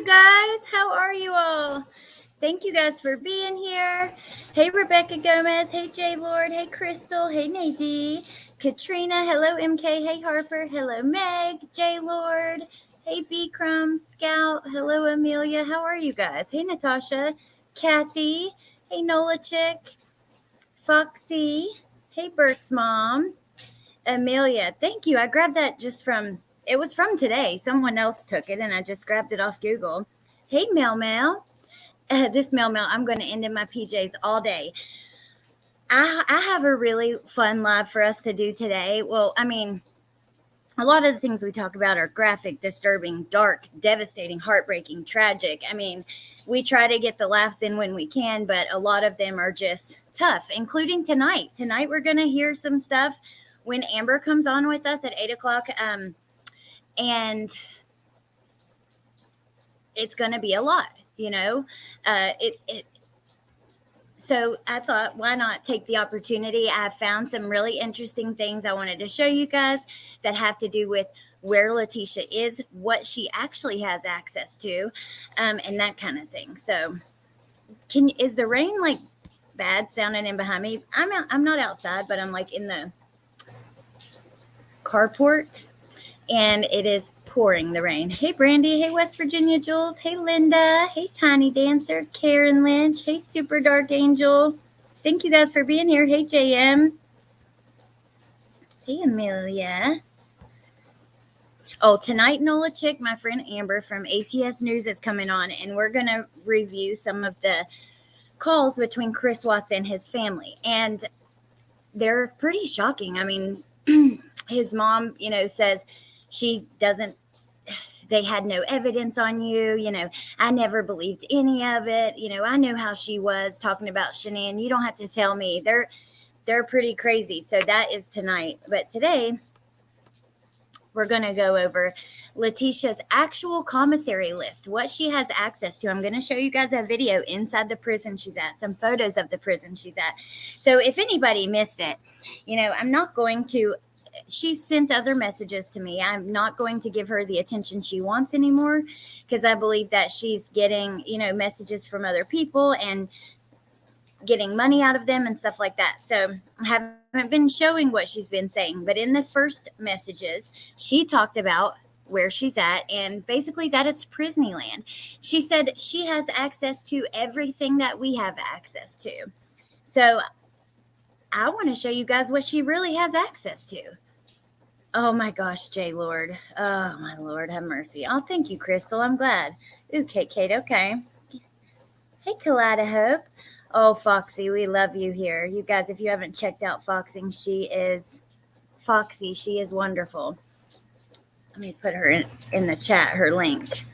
guys. How are you all? Thank you guys for being here. Hey, Rebecca Gomez. Hey, J Lord. Hey, Crystal. Hey, Nadine. Katrina. Hello, MK. Hey, Harper. Hello, Meg. J Lord. Hey, B Crumb. Scout. Hello, Amelia. How are you guys? Hey, Natasha. Kathy. Hey, Nola Chick. Foxy. Hey, Bert's mom. Amelia. Thank you. I grabbed that it was from today. Someone else took it, and I just grabbed it off Google. Hey, Mel. This Mel, I'm going to end in my PJs all day. I have a really fun live for us to do today. Well, I mean, a lot of the things we talk about are graphic, disturbing, dark, devastating, heartbreaking, tragic. I mean, we try to get the laughs in when we can, but a lot of them are just tough, including tonight. Tonight, we're going to hear some stuff when Amber comes on with us at 8 o'clock. And it's going to be a lot, you know. So I thought, why not take the opportunity? I found some really interesting things I wanted to show you guys that have to do with where Letecia is, what she actually has access to, and that kind of thing. So is the rain like bad sounding in behind me? I'm not outside, but I'm like in the carport, and it is pouring the rain. Hey, Brandy. Hey, West Virginia Jules. Hey, Linda. Hey, Tiny Dancer. Karen Lynch. Hey, Super Dark Angel. Thank you guys for being here. Hey, JM. Hey, Amelia. Oh, tonight, Nola Chick, my friend Amber from ATS News is coming on, and we're going to review some of the calls between Chris Watts and his family. And they're pretty shocking. I mean, his mom, says they had no evidence on you. I never believed any of it. I knew how she was talking about Shanann. You don't have to tell me. They're pretty crazy. So that is tonight. But today we're going to go over Letecia's actual commissary list, what she has access to. I'm going to show you guys a video inside the prison she's at, some photos of the prison she's at. So if anybody missed it, I'm not going to. She's sent other messages to me. I'm not going to give her the attention she wants anymore because I believe that she's getting, messages from other people and getting money out of them and stuff like that. So I haven't been showing what she's been saying. But in the first messages, she talked about where she's at and basically that it's Prisonland. She said she has access to everything that we have access to. So I want to show you guys what she really has access to. Oh my gosh, J Lord. Oh my Lord, have mercy. Oh, thank you, Crystal. I'm glad. Ooh, Kate, okay. Hey, Kalida Hope. Oh, Foxy, we love you here. You guys, if you haven't checked out Foxy, she is wonderful. Let me put her in the chat, her link.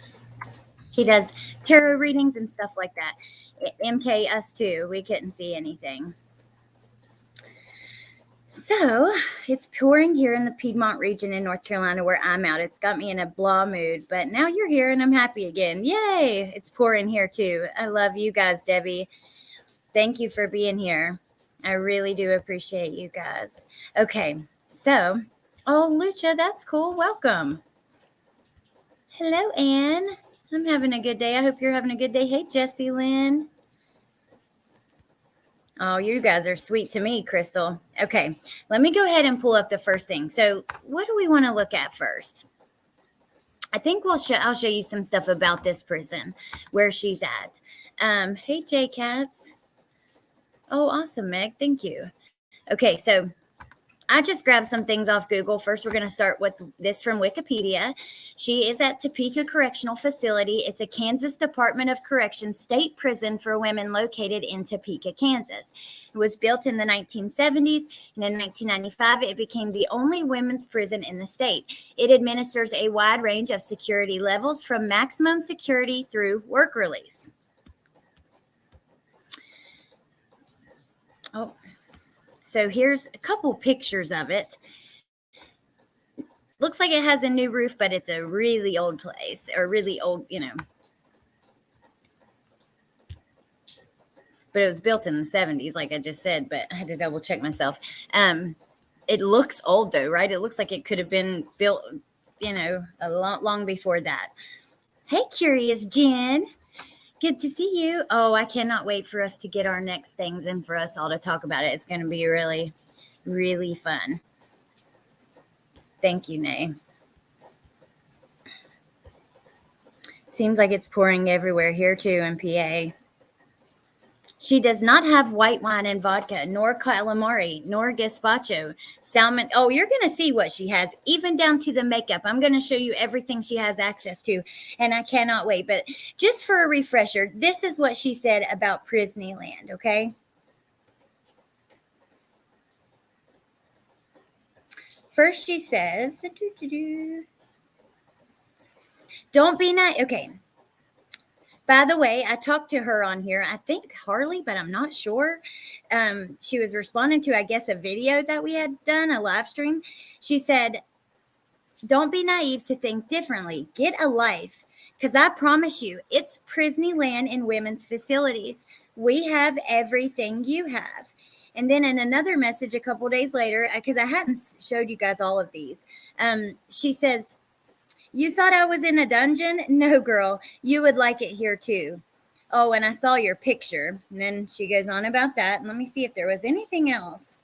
She does tarot readings and stuff like that. MK, us too. We couldn't see anything. So it's pouring here in the Piedmont region in North Carolina where I'm at. It's got me in a blah mood, but now you're here and I'm happy again. Yay. It's pouring here too. I love you guys, Debbie. Thank you for being here. I really do appreciate you guys. Okay. So, Lucha, that's cool. Welcome. Hello, Anne. I'm having a good day. I hope you're having a good day. Hey, Jessie Lynn. Oh, you guys are sweet to me, Crystal. Okay, let me go ahead and pull up the first thing. So what do we want to look at first? I think I'll show you some stuff about this prison, where she's at. Hey, J-Cats. Oh, awesome, Meg. Thank you. Okay, so I just grabbed some things off Google. First, we're going to start with this from Wikipedia. She is at Topeka Correctional Facility. It's a Kansas Department of Corrections state prison for women located in Topeka, Kansas. It was built in the 1970s, and in 1995, it became the only women's prison in the state. It administers a wide range of security levels from maximum security through work release. Oh. So here's a couple pictures of it. Looks like it has a new roof, but it's a really old place, or really old, But it was built in the 70s, like I just said, but I had to double check myself. It looks old though, right? It looks like it could have been built, a long before that. Hey, Curious Jen. Good to see you. Oh, I cannot wait for us to get our next things and for us all to talk about it. It's going to be really, really fun. Thank you, Nay. Seems like it's pouring everywhere here too in PA. She does not have white wine and vodka, nor calamari, nor gazpacho, salmon. Oh, you're going to see what she has, even down to the makeup. I'm going to show you everything she has access to, and I cannot wait. But just for a refresher, this is what she said about Prisneyland, okay? First, she says, don't be nice. Okay. By the way, I talked to her on here. I think Harley, but I'm not sure. She was responding to, I guess, a video that we had done, a live stream. She said, don't be naive to think differently. Get a life. Because I promise you, it's Prisneyland in women's facilities. We have everything you have. And then in another message a couple days later, because I hadn't showed you guys all of these, she says, you thought I was in a dungeon? No, girl, you would like it here too. Oh, and I saw your picture. And then she goes on about that. Let me see if there was anything else.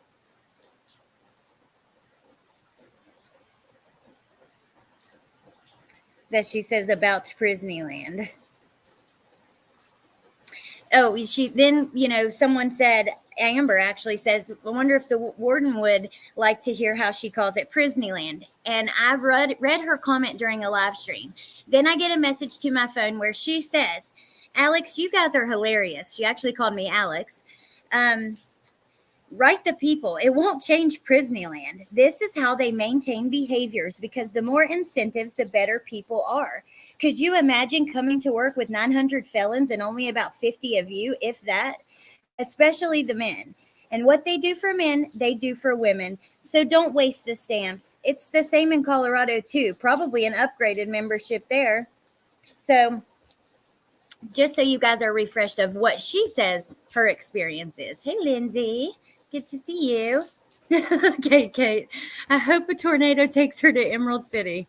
That she says about Prisneyland. Oh, she then, someone said, Amber actually says, I wonder if the warden would like to hear how she calls it Prisneyland. And I read her comment during a live stream. Then I get a message to my phone where she says, Alex, you guys are hilarious. She actually called me Alex. Write the people. It won't change Prisneyland. This is how they maintain behaviors because the more incentives, the better people are. Could you imagine coming to work with 900 felons and only about 50 of you, if that? Especially the men. And what they do for men, they do for women. So don't waste the stamps. It's the same in Colorado too. Probably an upgraded membership there. So just so you guys are refreshed of what she says her experience is. Hey, Lindsay. Good to see you. Kate. I hope a tornado takes her to Emerald City.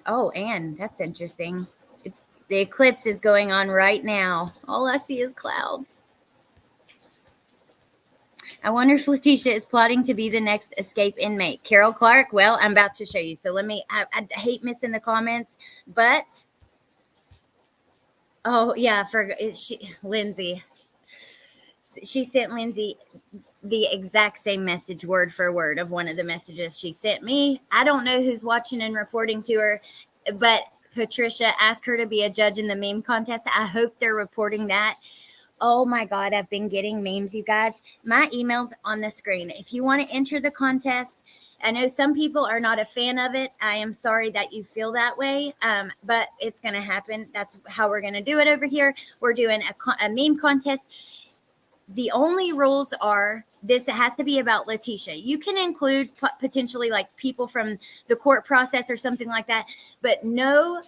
Oh, and that's interesting. The eclipse is going on right now. All I see is clouds. I wonder if Letecia is plotting to be the next escape inmate. Carol Clark? Well, I'm about to show you. So I hate missing the comments, but oh yeah, Lindsay. She sent Lindsay the exact same message word for word of one of the messages she sent me. I don't know who's watching and reporting to her, but Patricia asked her to be a judge in the meme contest. I hope they're reporting that. Oh my God, I've been getting memes, you guys. My email's on the screen. If you want to enter the contest, I know some people are not a fan of it. I am sorry that you feel that way, but it's going to happen. That's how we're going to do it over here. We're doing a meme contest. The only rules are this has to be about Letecia. You can include potentially like people from the court process or something like that, but no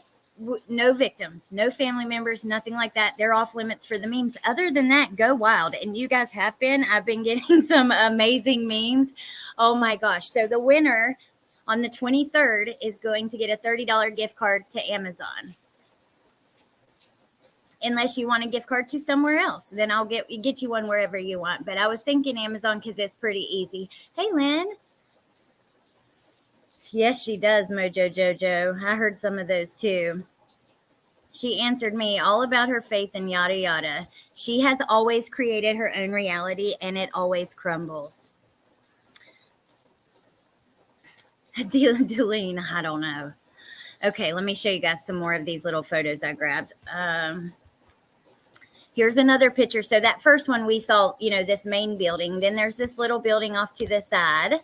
victims, no family members, nothing like that. They're off limits for the memes. Other than that, go wild. And you guys have been. I've been getting some amazing memes. Oh my gosh. So the winner on the 23rd is going to get a $30 gift card to Amazon. Unless you want a gift card to somewhere else, then I'll get you one wherever you want. But I was thinking Amazon because it's pretty easy. Hey, Lynn. Yes, she does, Mojo Jojo. I heard some of those too. She answered me all about her faith and yada yada. She has always created her own reality and it always crumbles. Delene, I don't know. Okay, let me show you guys some more of these little photos I grabbed. Here's another picture. So that first one we saw, this main building. Then there's this little building off to the side.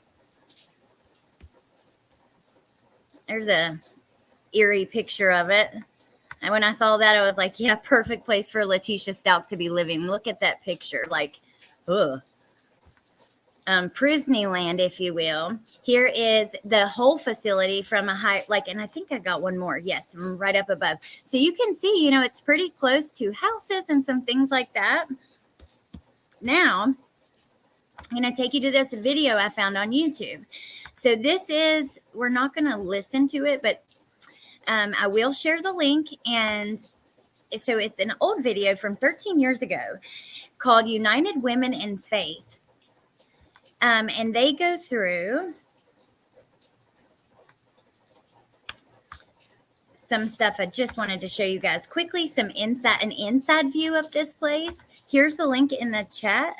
There's a eerie picture of it. And when I saw that, I was like, yeah, perfect place for Letecia Stauch to be living. Look at that picture. Like, ugh. Prisneyland, if you will. Here is the whole facility from a high, and I think I got one more. Yes, right up above. So you can see, it's pretty close to houses and some things like that. Now, I'm going to take you to this video I found on YouTube. So this is, we're not going to listen to it, but I will share the link. And so it's an old video from 13 years ago called United Women in Faith. And they go through some stuff. I just wanted to show you guys quickly an inside view of this place. Here's the link in the chat.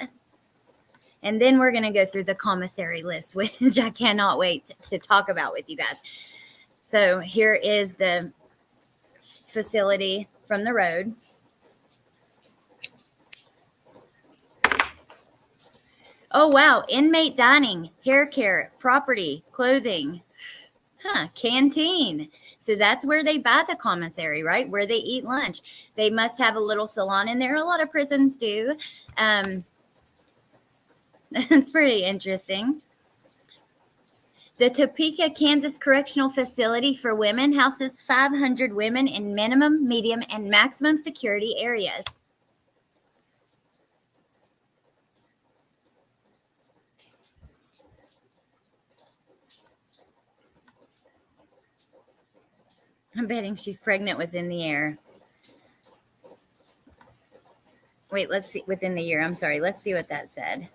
And then we're going to go through the commissary list, which I cannot wait to talk about with you guys. So here is the facility from the road. Oh, wow. Inmate dining, hair care, property, clothing, canteen. So that's where they buy the commissary, right? Where they eat lunch. They must have a little salon in there. A lot of prisons do. That's pretty interesting. The Topeka, Kansas Correctional Facility for Women houses 500 women in minimum, medium, and maximum security areas. I'm betting she's pregnant within the year. Wait, let's see. Within the year. I'm sorry. Let's see what that said.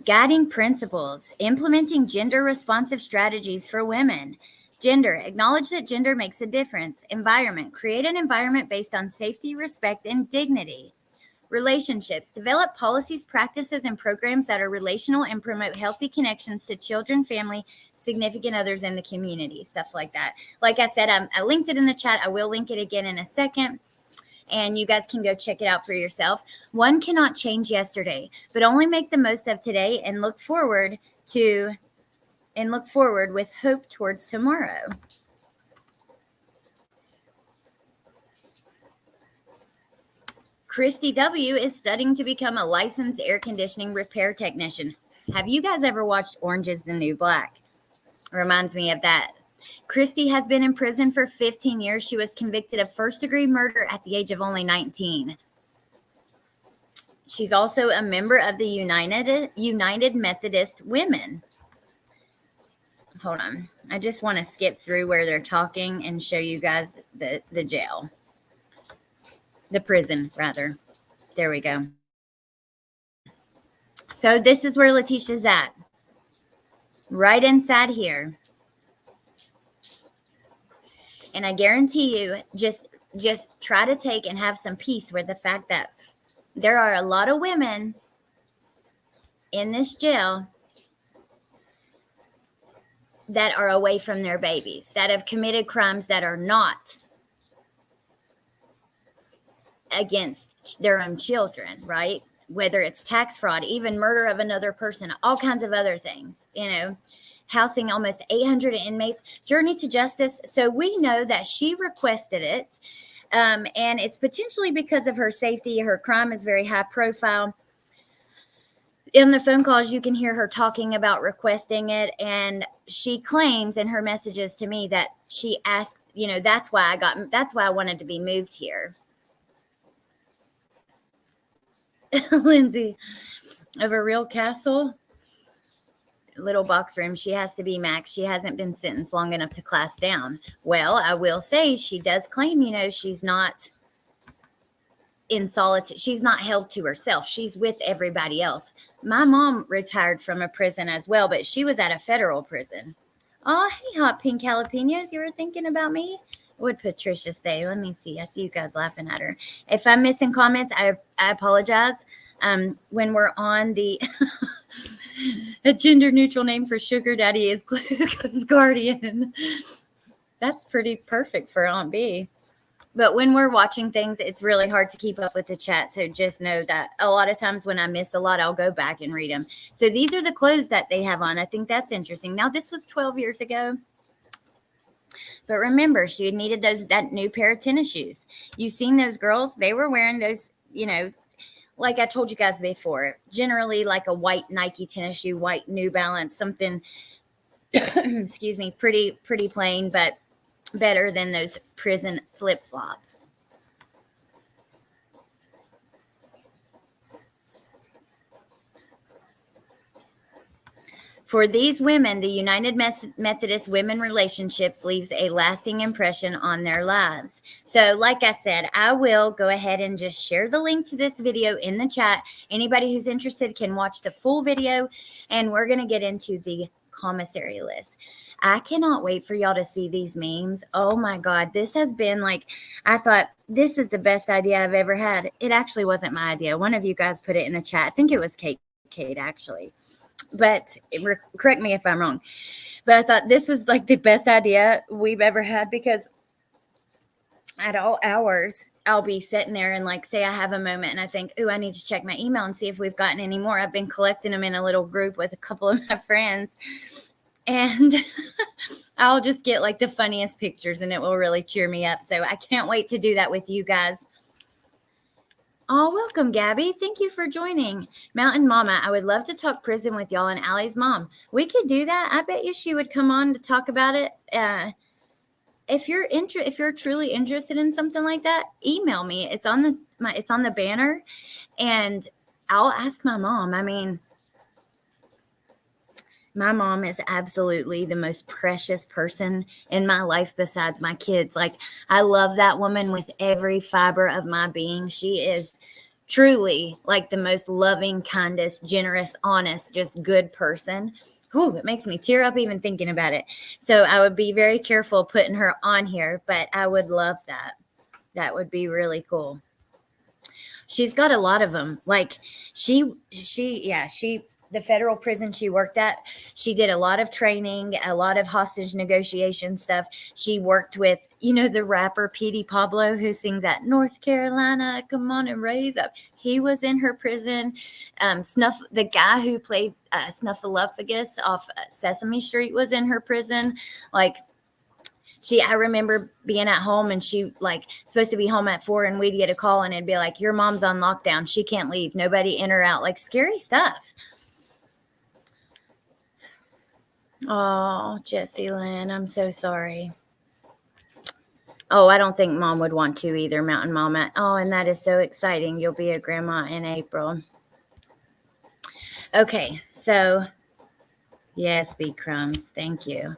Guiding principles, implementing gender-responsive strategies for women. Gender, acknowledge that gender makes a difference. Environment, create an environment based on safety, respect, and dignity. Relationships, develop policies, practices, and programs that are relational and promote healthy connections to children, family, significant others in the community, stuff like that. Like I said, I linked it in the chat. I will link it again in a second. And you guys can go check it out for yourself. One cannot change yesterday, but only make the most of today and look forward with hope towards tomorrow. Christy W. is studying to become a licensed air conditioning repair technician. Have you guys ever watched Orange is the New Black? Reminds me of that. Christy has been in prison for 15 years. She was convicted of first-degree murder at the age of only 19. She's also a member of the United Methodist Women. Hold on. I just want to skip through where they're talking and show you guys the jail. The prison, rather. There we go. So this is where Letecia's at. Right inside here. And I guarantee you, just try to take and have some peace with the fact that there are a lot of women in this jail that are away from their babies, that have committed crimes that are not against their own children, right? Whether it's tax fraud, even murder of another person, all kinds of other things, housing almost 800 inmates, Journey to Justice. So we know that she requested it, and it's potentially because of her safety. Her crime is very high profile. In the phone calls, you can hear her talking about requesting it, and she claims in her messages to me that she asked, that's why I wanted to be moved here. Lindsay, of a real castle, little box room, she has to be max. She hasn't been sentenced long enough to class down. Well, I will say she does claim, she's not in solitude. She's not held to herself. She's with everybody else. My mom retired from a prison as well, but she was at a federal prison. Oh, hey, hot pink jalapenos. You were thinking about me? What would Patricia say? Let me see. I see you guys laughing at her. If I'm missing comments, I apologize. When we're on the a gender neutral name for sugar daddy is Glucose Guardian. That's pretty perfect for Aunt B. But when we're watching things, it's really hard to keep up with the chat. So just know that a lot of times when I miss a lot, I'll go back and read them. So these are the clothes that they have on. I think that's interesting. Now, this was 12 years ago. But remember, she had needed that new pair of tennis shoes. You've seen those girls. They were wearing those, like I told you guys before, generally like a white Nike tennis shoe, white New Balance, something, excuse me, pretty plain, but better than those prison flip-flops. For these women, the United Methodist Women Relationships leaves a lasting impression on their lives. So like I said, I will go ahead and just share the link to this video in the chat. Anybody who's interested can watch the full video, and we're going to get into the commissary list. I cannot wait for y'all to see these memes. Oh my God, this has been like, I thought this is the best idea I've ever had. It actually wasn't my idea. One of you guys put it in the chat. I think it was Kate actually. But correct me if I'm wrong. But I thought this was like the best idea we've ever had, because at all hours, I'll be sitting there and like, say I have a moment and I think, oh, I need to check my email and see if we've gotten any more. I've been collecting them in a little group with a couple of my friends. And I'll just get like the funniest pictures, and it will really cheer me up. So I can't wait to do that with you guys. Oh, welcome, Gabby. Thank you for joining. Mountain Mama, I would love to talk prison with y'all and Allie's mom. We could do that. I bet you she would come on to talk about it. If you're truly interested in something like that, email me. It's on the banner, and I'll ask my mom. I mean, my mom is absolutely the most precious person in my life besides my kids. Like, I love that woman with every fiber of my being. She is truly like the most loving, kindest, generous, honest, just good person. Ooh, it makes me tear up even thinking about it. So I would be very careful putting her on here, but I would love that. That would be really cool. She's got a lot of them. Like the federal prison she worked at, she did a lot of training, a lot of hostage negotiation stuff. She worked with, the rapper Petey Pablo, who sings at North Carolina, come on and raise up. He was in her prison. The guy who played Snuffleupagus off Sesame Street was in her prison. Like, I remember being at home, and she like supposed to be home at 4, and we'd get a call and it'd be like, your mom's on lockdown. She can't leave. Nobody in or out. Like, scary stuff. Oh, Jessie Lynn, I'm so sorry. Oh, I don't think Mom would want to either, Mountain Mama. Oh, and that is so exciting. You'll be a grandma in April. Okay, so yes, B Crumbs. Thank you.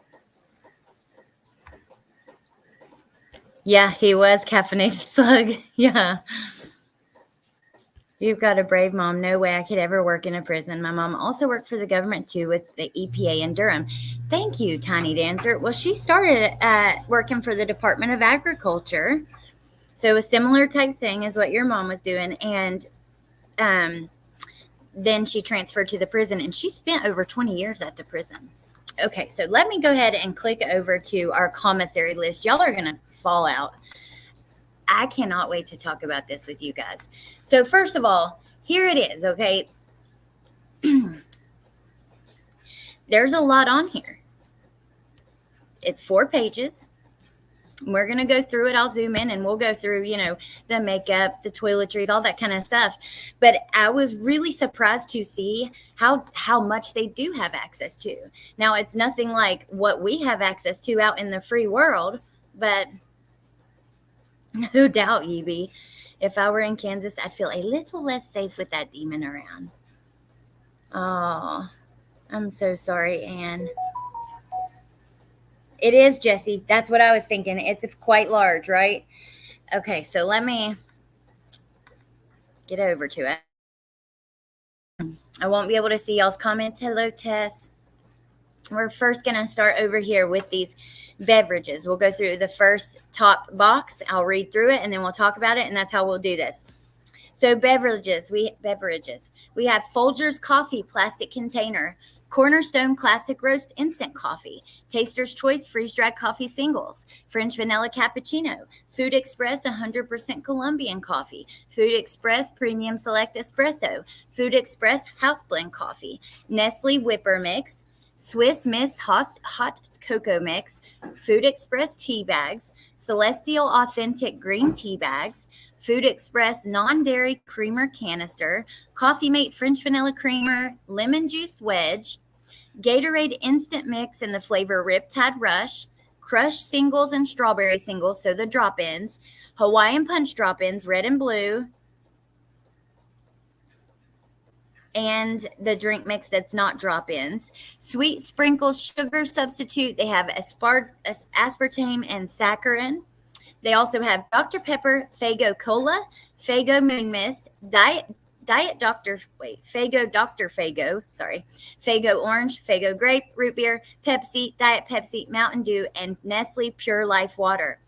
Yeah, he was caffeinated slug. Yeah. You've got a brave mom. No way I could ever work in a prison. My mom also worked for the government, too, with the EPA in Durham. Thank you, Tiny Dancer. Well, she started working for the Department of Agriculture. So a similar type thing is what your mom was doing. And then she transferred to the prison, and she spent over 20 years at the prison. Okay, so let me go ahead and click over to our commissary list. Y'all are going to fall out. I cannot wait to talk about this with you guys. So first of all, here it is, okay? There's a lot on here. It's 4 pages. We're going to go through it. I'll zoom in and we'll go through, the makeup, the toiletries, all that kind of stuff. But I was really surprised to see how much they do have access to. Now, it's nothing like what we have access to out in the free world, but no doubt, Yee, if I were in Kansas, I'd feel a little less safe with that demon around. Oh, I'm so sorry, Anne. It is, Jessie. That's what I was thinking. It's quite large, right? Okay, so let me get over to it. I won't be able to see y'all's comments. Hello, Tess. We're first going to start over here with these beverages. We'll go through the first top box. I'll read through it, and then we'll talk about it, and that's how we'll do this. So beverages. We have Folgers coffee plastic container, Cornerstone Classic Roast Instant Coffee, Taster's Choice Freeze-Dried Coffee Singles, French Vanilla Cappuccino, Food Express 100% Colombian Coffee, Food Express Premium Select Espresso, Food Express House Blend Coffee, Nestle Whipper Mix, Swiss Miss Hot Cocoa Mix, Food Express Tea Bags, Celestial Authentic Green Tea Bags, Food Express Non-Dairy Creamer Canister, Coffee Mate French Vanilla Creamer, Lemon Juice Wedge, Gatorade Instant Mix in the flavor Riptide Rush, Crush Singles and Strawberry Singles, so the drop-ins, Hawaiian Punch drop-ins, red and blue, and the drink mix that's not drop-ins. Sweet sprinkles sugar substitute. They have aspartame and saccharin. They also have Dr. Pepper, Faygo Cola, Faygo Moon Mist, Faygo Orange, Faygo Grape, Root Beer, Pepsi, Diet Pepsi, Mountain Dew, and Nestle Pure Life Water.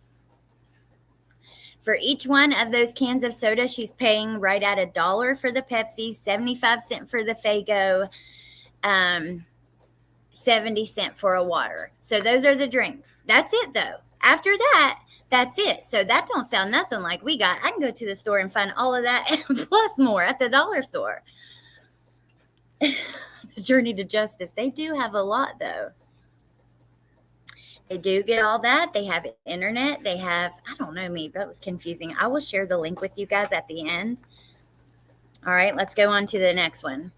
For each one of those cans of soda, she's paying right at $1 for the Pepsi, 75 cents for the Faygo, 70 cents for a water. So those are the drinks. That's it, though. After that, that's it. So that don't sound nothing like we got. I can go to the store and find all of that and plus more at the dollar store. Journey to Justice. They do have a lot, though. They do get all that. They have internet. They have, I don't know, maybe that was confusing. I will share the link with you guys at the end. All right, let's go on to the next one.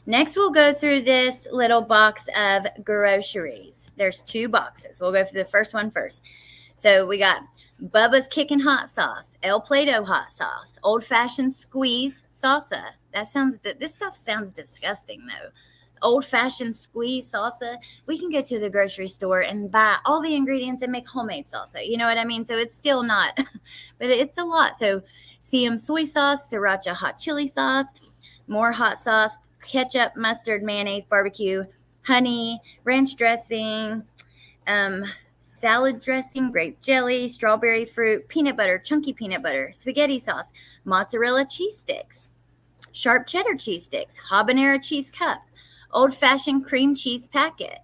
Next, we'll go through this little box of groceries. There's 2 boxes. We'll go for the first one first. So we got Bubba's Kickin' Hot Sauce, El Play-Doh Hot Sauce, Old Fashioned Squeeze Salsa. This stuff sounds disgusting, though. Old Fashioned Squeeze Salsa. We can go to the grocery store and buy all the ingredients and make homemade salsa. You know what I mean? So it's still not, but it's a lot. So CM soy sauce, Sriracha hot chili sauce, more hot sauce, ketchup, mustard, mayonnaise, barbecue, honey, ranch dressing, salad dressing, grape jelly, strawberry fruit, peanut butter, chunky peanut butter, spaghetti sauce, mozzarella cheese sticks, sharp cheddar cheese sticks, habanero cheese cup, old-fashioned cream cheese packet,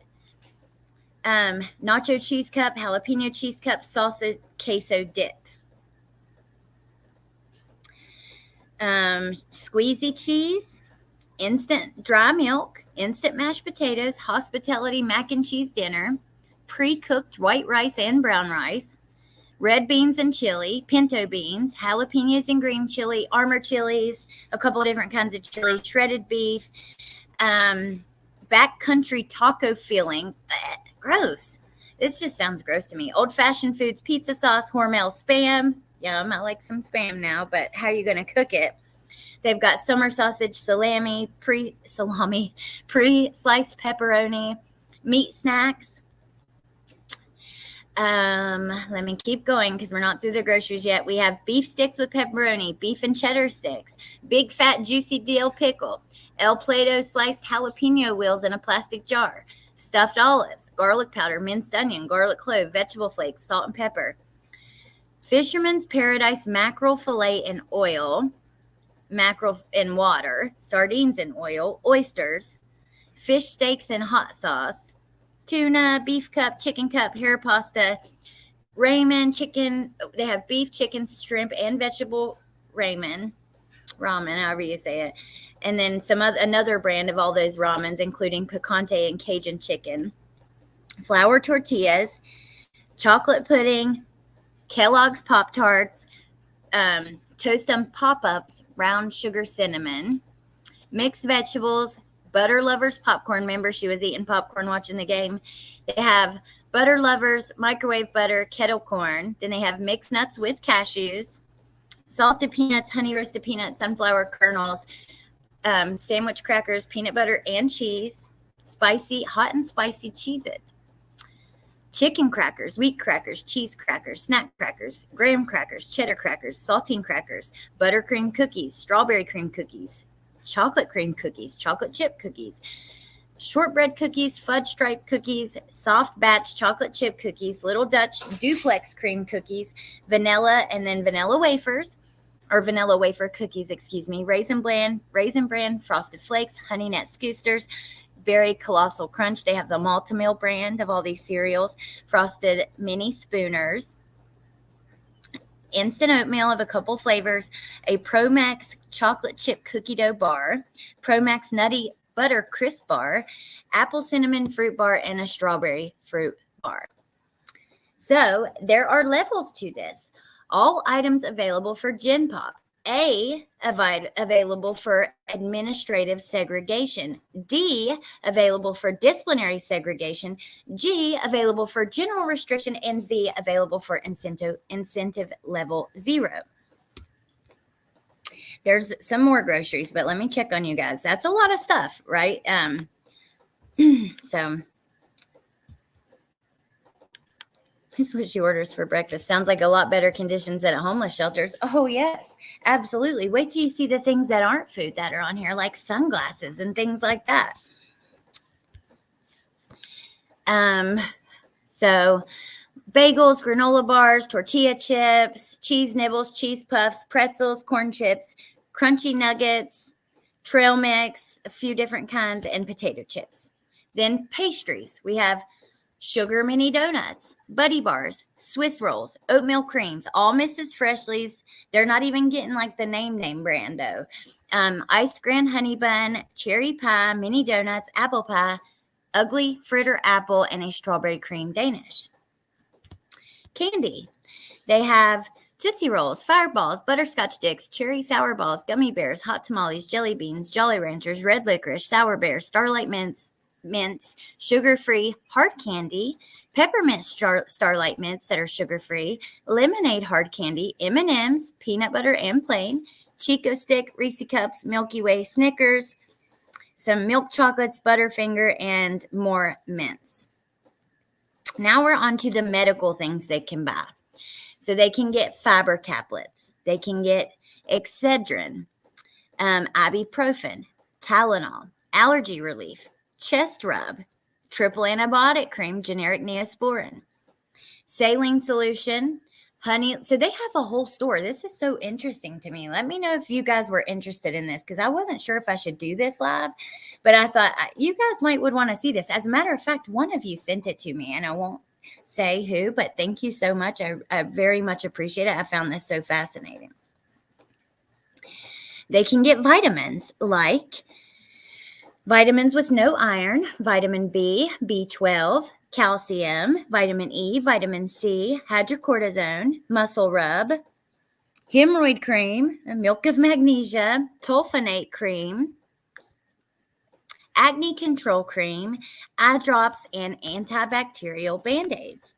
nacho cheese cup, jalapeno cheese cup, salsa queso dip, squeezy cheese, instant dry milk, instant mashed potatoes, hospitality mac and cheese dinner, pre-cooked white rice and brown rice, red beans and chili, pinto beans, jalapenos and green chili, armor chilies, a couple of different kinds of chili, shredded beef, backcountry taco filling. Gross. This just sounds gross to me. Old-fashioned foods, pizza sauce, Hormel spam. Yum, I like some spam now, but how are you going to cook it? They've got summer sausage, salami, pre-sliced pepperoni, meat snacks. Let me keep going because we're not through the groceries yet. We have beef sticks with pepperoni, beef and cheddar sticks, big fat juicy dill pickle, El Play-Doh sliced jalapeno wheels in a plastic jar, stuffed olives, garlic powder, minced onion, garlic clove, vegetable flakes, salt and pepper, Fisherman's Paradise mackerel fillet in oil, mackerel in water, sardines in oil, oysters, fish steaks in hot sauce, tuna, beef cup, chicken cup, hair pasta, ramen, chicken. They have beef, chicken, shrimp, and vegetable ramen, however you say it. And then another brand of all those ramens, including picante and Cajun chicken, flour tortillas, chocolate pudding, Kellogg's Pop-Tarts, Toast 'em Pop-Ups, round sugar cinnamon, mixed vegetables, Butter Lovers popcorn. Remember, she was eating popcorn watching the game. They have Butter Lovers, microwave butter, kettle corn. Then they have mixed nuts with cashews, salted peanuts, honey roasted peanuts, sunflower kernels, sandwich crackers, peanut butter and cheese, hot and spicy Cheez-It, chicken crackers, wheat crackers, cheese crackers, snack crackers, graham crackers, cheddar crackers, saltine crackers, buttercream cookies, strawberry cream cookies, chocolate cream cookies, chocolate chip cookies, shortbread cookies, fudge stripe cookies, soft batch chocolate chip cookies, little Dutch duplex cream cookies, vanilla, and then vanilla wafers, or vanilla wafer cookies, raisin bran, frosted flakes, honey nut scoosters, berry colossal crunch. They have the Malta-Meal brand of all these cereals, frosted mini spooners, instant oatmeal of a couple flavors, a Pro-Max chocolate chip cookie dough bar, Pro-Max nutty butter crisp bar, apple cinnamon fruit bar, and a strawberry fruit bar. So there are levels to this. All items available for Gen Pop. A, available for administrative segregation. D, available for disciplinary segregation. G, available for general restriction. And Z, available for incentive level 0. There's some more groceries, but let me check on you guys. That's a lot of stuff, right? So this is what she orders for breakfast. Sounds like a lot better conditions than at homeless shelters. Oh, yes, absolutely. Wait till you see the things that aren't food that are on here, like sunglasses and things like that. So bagels, granola bars, tortilla chips, cheese nibbles, cheese puffs, pretzels, corn chips, crunchy nuggets, trail mix, a few different kinds, and potato chips. Then pastries. We have sugar mini donuts, buddy bars, Swiss rolls, oatmeal creams, all Mrs. Freshly's. They're not even getting like the name brand though. Iced grand honey bun, cherry pie, mini donuts, apple pie, ugly fritter apple, and a strawberry cream Danish. Candy. They have Tootsie Rolls, Fireballs, Butterscotch Sticks, Cherry Sour Balls, Gummy Bears, Hot Tamales, Jelly Beans, Jolly Ranchers, Red Licorice, Sour Bears, Starlight Mints, sugar-free hard candy, peppermint Starlight Mints that are sugar-free, lemonade hard candy, M&Ms, peanut butter and plain, Chico Stick, Reese Cups, Milky Way, Snickers, some milk chocolates, Butterfinger, and more mints. Now we're on to the medical things they can buy. So they can get fiber caplets. They can get Excedrin, ibuprofen, Tylenol, allergy relief, chest rub, triple antibiotic cream, generic Neosporin, saline solution, honey. So they have a whole store. This is so interesting to me. Let me know if you guys were interested in this, because I wasn't sure if I should do this live, but I thought you guys would want to see this. As a matter of fact, one of you sent it to me, and I won't say who, but thank you so much. I very much appreciate it. I found this so fascinating. They can get vitamins like vitamins with no iron, vitamin B, B12, calcium, vitamin E, vitamin C, hydrocortisone, muscle rub, hemorrhoid cream, milk of magnesia, sulfonate cream, acne control cream, eye drops, and antibacterial Band-Aids.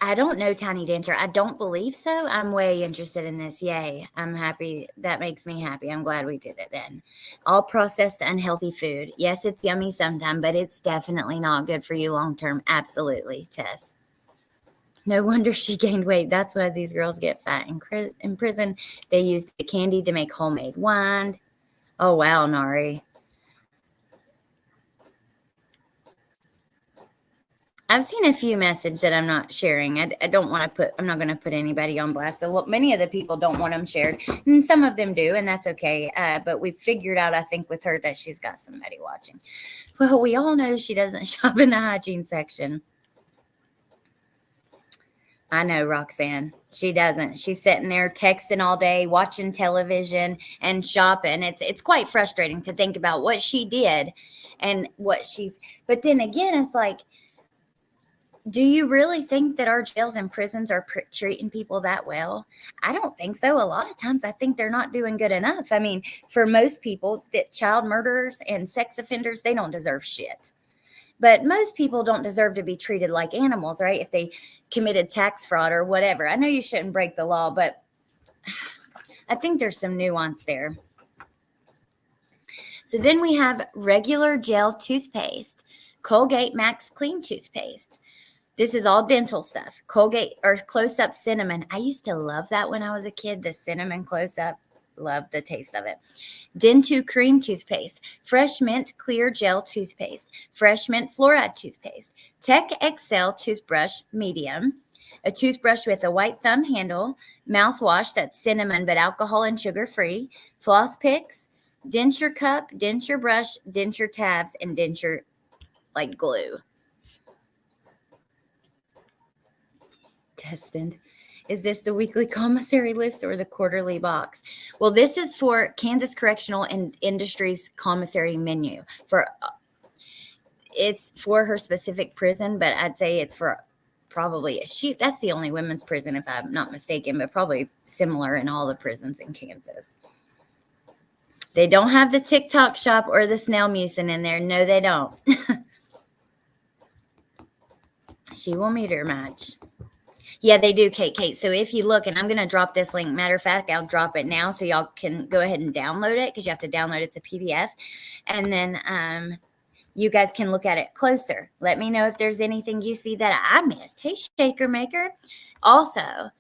I don't know, Tiny Dancer. I don't believe so. I'm way interested in this. Yay. I'm happy. That makes me happy. I'm glad we did it then. All processed unhealthy food. Yes, it's yummy sometimes, but it's definitely not good for you long term. Absolutely, Tess. No wonder she gained weight. That's why these girls get fat in prison. They use the candy to make homemade wine. Oh, wow, Nari. I've seen a few messages that I'm not sharing. I'm not going to put anybody on blast. Many of the people don't want them shared, and some of them do, and that's okay. But we've figured out, I think, with her that she's got somebody watching. Well, we all know she doesn't shop in the hygiene section. I know, Roxanne. She doesn't. She's sitting there texting all day, watching television and shopping. It's quite frustrating to think about what she did and what but then again, it's like, do you really think that our jails and prisons are treating people that well? I don't think so. A lot of times I think they're not doing good enough. I mean, for most people, that child murderers and sex offenders, they don't deserve shit. But most people don't deserve to be treated like animals, right? If they committed tax fraud or whatever. I know you shouldn't break the law, but I think there's some nuance there. So then we have regular gel toothpaste, Colgate Max Clean toothpaste. This is all dental stuff. Colgate or Close-Up Cinnamon. I used to love that when I was a kid, the cinnamon Close-Up. Love the taste of it. Dentoo Cream toothpaste, Fresh Mint Clear Gel toothpaste, Fresh Mint Fluoride toothpaste, Tech XL toothbrush medium, a toothbrush with a white thumb handle, mouthwash that's cinnamon but alcohol and sugar free, floss picks, denture cup, denture brush, denture tabs, and denture like glue. Destined. Is this the weekly commissary list or the quarterly box? Well, this is for Kansas Correctional and Industries commissary menu. It's for her specific prison, but I'd say it's for probably that's the only women's prison, if I'm not mistaken, but probably similar in all the prisons in Kansas. They don't have the TikTok shop or the snail mucin in there. No, they don't. She will meet her match. Yeah, they do, Kate. So if you look, and I'm going to drop this link. Matter of fact, I'll drop it now so y'all can go ahead and download it, because you have to download it. It's a PDF. And then you guys can look at it closer. Let me know if there's anything you see that I missed. Hey, Shaker Maker. Also,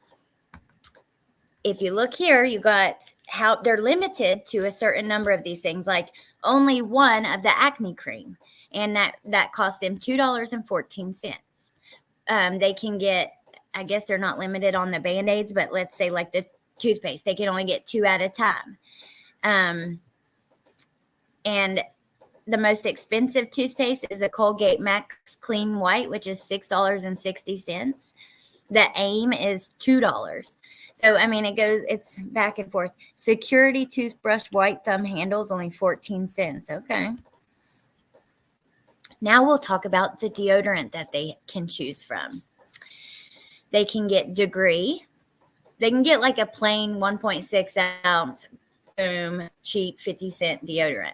if you look here, you got how they're limited to a certain number of these things, like only one of the acne cream. And that cost them $2.14. They can get, I guess they're not limited on the Band-Aids, but let's say like the toothpaste, they can only get 2 at a time. And the most expensive toothpaste is a Colgate Max Clean White, which is $6.60. The AIM is $2. So, I mean, it's back and forth. Security toothbrush white thumb handles, only 14 cents. Okay. Now we'll talk about the deodorant that they can choose from. They can get Degree. They can get like a plain 1.6 ounce, boom, cheap 50-cent deodorant.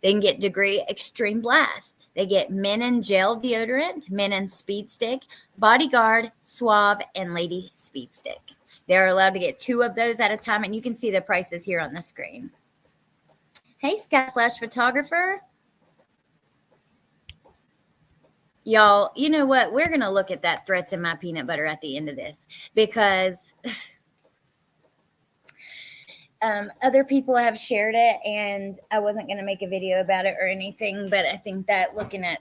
They can get Degree Extreme Blast. They get Men in Gel deodorant, Men in Speed Stick, Bodyguard, Suave, and Lady Speed Stick. They're allowed to get 2 of those at a time, and you can see the prices here on the screen. Hey, Sky Flash Photographer. Y'all, you know what? We're going to look at that Threats in My Peanut Butter at the end of this, because other people have shared it, and I wasn't going to make a video about it or anything, but I think that looking at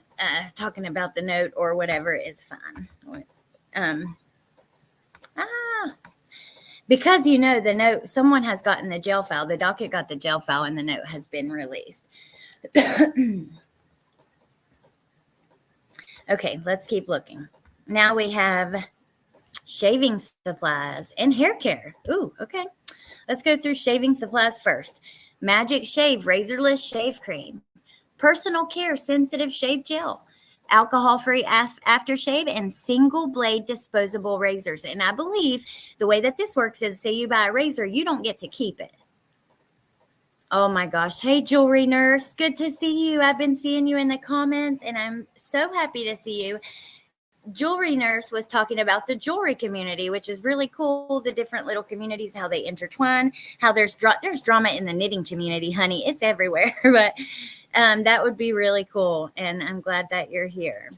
talking about the note or whatever is fine. Because the note, someone has gotten the jail file. The docket got the jail file, and the note has been released. Okay, let's keep looking. Now we have shaving supplies and hair care. Ooh, okay. Let's go through shaving supplies first. Magic Shave Razorless Shave Cream. Personal Care Sensitive Shave Gel. Alcohol-free aftershave, and single blade disposable razors. And I believe the way that this works is, say you buy a razor, you don't get to keep it. Oh my gosh. Hey, Jewelry Nurse. Good to see you. I've been seeing you in the comments, and I'm so happy to see you. Jewelry Nurse was talking about the jewelry community, which is really cool. The different little communities, how they intertwine, how there's drama in the knitting community, honey. It's everywhere. But that would be really cool, and I'm glad that you're here.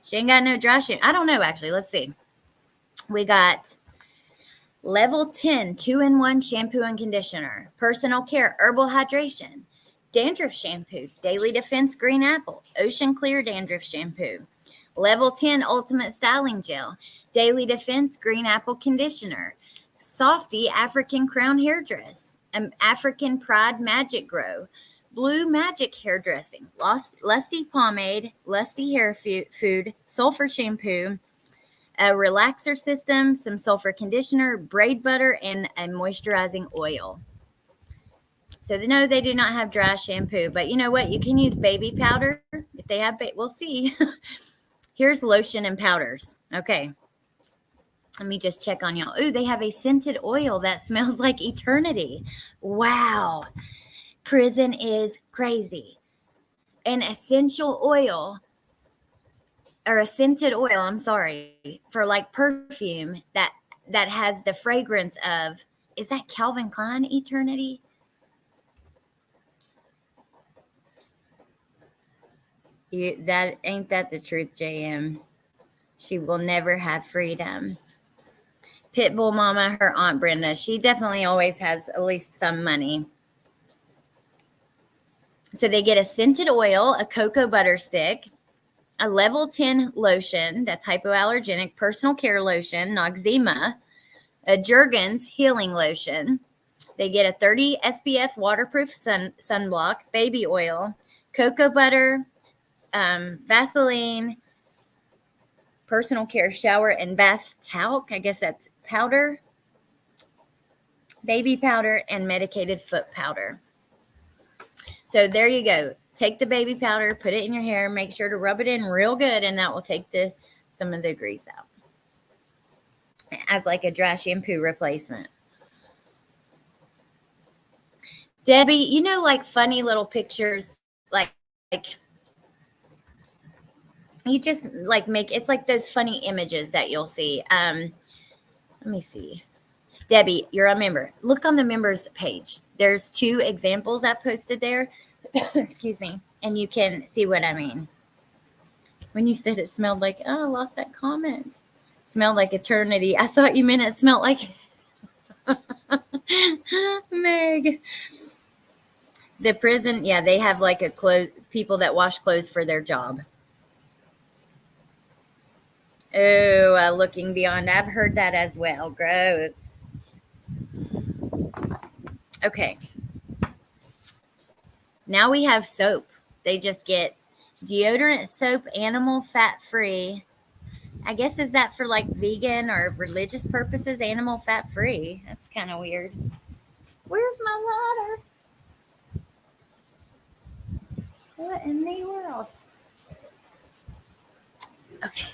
She ain't got no dry shampoo. I don't know, actually. Let's see. We got Level 10 2-in-1 shampoo and conditioner. Personal Care Herbal Hydration. Dandruff shampoo. Daily Defense Green Apple. Ocean Clear Dandruff shampoo. Level 10 Ultimate Styling Gel. Daily Defense Green Apple Conditioner. Softy African Crown Hair Dress. African Pride Magic Grow. Blue Magic Hair Dressing. Lusty Pomade. Lusty Hair Food. Sulfur Shampoo. A relaxer system, some sulfur conditioner, braid butter, and a moisturizing oil. So no, they do not have dry shampoo, but you know what? You can use baby powder if they have. We'll see. Here's lotion and powders. Okay. Let me just check on y'all. Ooh, they have a scented oil that smells like eternity. Wow. Prison is crazy. An essential oil. Or a scented oil, I'm sorry, for like perfume that has the fragrance of, is that Calvin Klein Eternity? That ain't that the truth, JM. She will never have freedom. Pitbull Mama, her Aunt Brenda, she definitely always has at least some money. So they get a scented oil, a cocoa butter stick, a level 10 lotion that's hypoallergenic, personal care lotion, Noxzema, a Jergens healing lotion. They get a 30 SPF waterproof sunblock, baby oil, cocoa butter, Vaseline, personal care shower and bath talc. I guess that's powder, baby powder, and medicated foot powder. So there you go. Take the baby powder, put it in your hair, make sure to rub it in real good, and that will take some of the grease out as like a dry shampoo replacement. Debbie, like funny little pictures, like You just like make, it's like those funny images that you'll see. Let me see. Debbie, you're a member. Look on the members page. There's 2 examples I posted there. Excuse me. And you can see what I mean. When you said it smelled like, oh, I lost that comment. Smelled like eternity. I thought you meant it smelled like Meg. The prison, yeah, they have like a people that wash clothes for their job. Oh, looking beyond. I've heard that as well. Gross. Okay. Now we have soap. They just get deodorant, soap, animal fat free. I guess, is that for like vegan or religious purposes? Animal fat free. That's kind of weird. Where's my ladder? What in the world? Okay.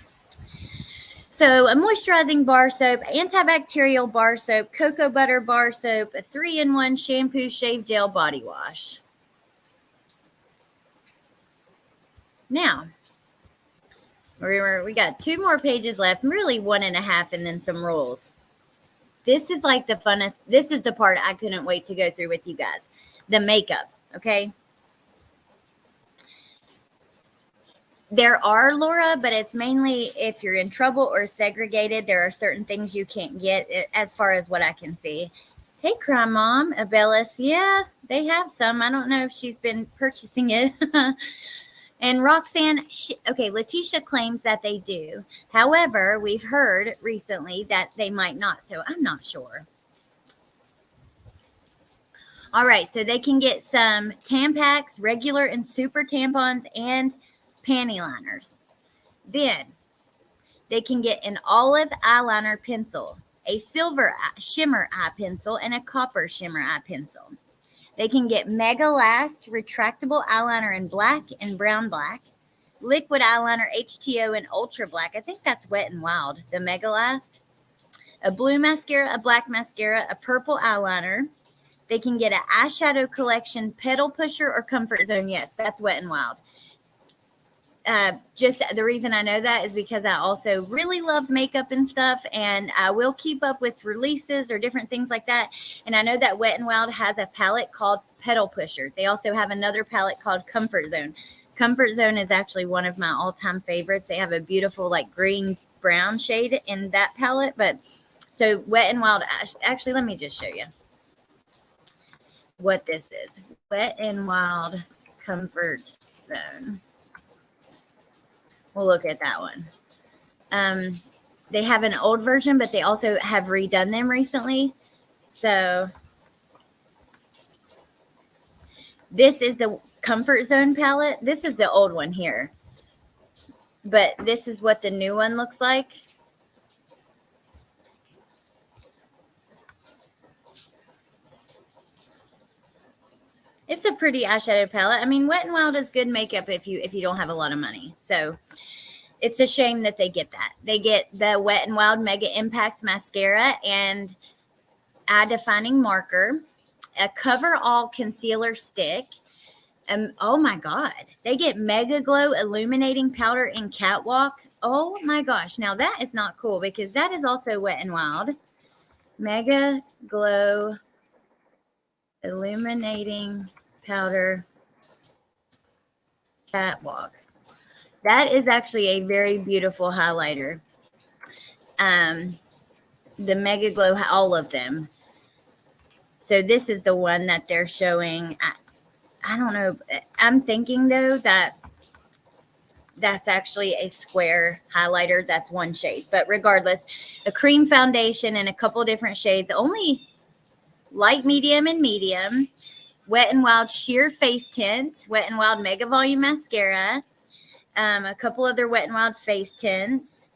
So a moisturizing bar soap, antibacterial bar soap, cocoa butter bar soap, a 3-in-1 shampoo, shave gel, body wash. Now, we got 2 more pages left, really 1.5, and then some rules. This is like the funnest. This is the part I couldn't wait to go through with you guys. The makeup, okay? There are, Laura, but it's mainly if you're in trouble or segregated, there are certain things you can't get as far as what I can see. Hey, Crime Mom, Abellis. Yeah, they have some. I don't know if she's been purchasing it. And Roxanne, okay, Letecia claims that they do. However, we've heard recently that they might not, so I'm not sure. All right, so they can get some Tampax, regular and super tampons, and panty liners. Then they can get an olive eyeliner pencil, a silver shimmer eye pencil, and a copper shimmer eye pencil. They can get Mega Last retractable eyeliner in black and brown black, liquid eyeliner HTO in ultra black. I think that's Wet n Wild, the Mega Last. A blue mascara, a black mascara, a purple eyeliner. They can get an eyeshadow collection, Pedal Pusher or Comfort Zone. Yes, that's Wet n Wild. Just the reason I know that is because I also really love makeup and stuff, and I will keep up with releases or different things like that. And I know that Wet n Wild has a palette called Pedal Pusher. They also have another palette called Comfort Zone. Comfort Zone is actually one of my all-time favorites. They have a beautiful like green brown shade in that palette. But so Wet n Wild, actually, let me just show you what this is. Wet n Wild Comfort Zone. We'll look at that one. They have an old version, but they also have redone them recently. So this is the Comfort Zone palette. This is the old one here. But this is what the new one looks like. It's a pretty eyeshadow palette. I mean, Wet n Wild is good makeup if you don't have a lot of money. So it's a shame that they get that. They get the Wet n Wild Mega Impact Mascara and Eye Defining Marker, a Cover All Concealer Stick. Oh my God. They get Mega Glow Illuminating Powder and Catwalk. Oh my gosh. Now that is not cool because that is also Wet n Wild. Mega Glow Illuminating Powder Catwalk. That is actually a very beautiful highlighter. The Mega Glow, all of them. So this is the one that they're showing. I don't know. I'm thinking though that that's actually a square highlighter. That's one shade. But regardless, a cream foundation in a couple different shades. Only light, medium, and medium. Wet n Wild Sheer Face Tint. Wet n Wild Mega Volume Mascara. A couple other Wet n Wild face tints.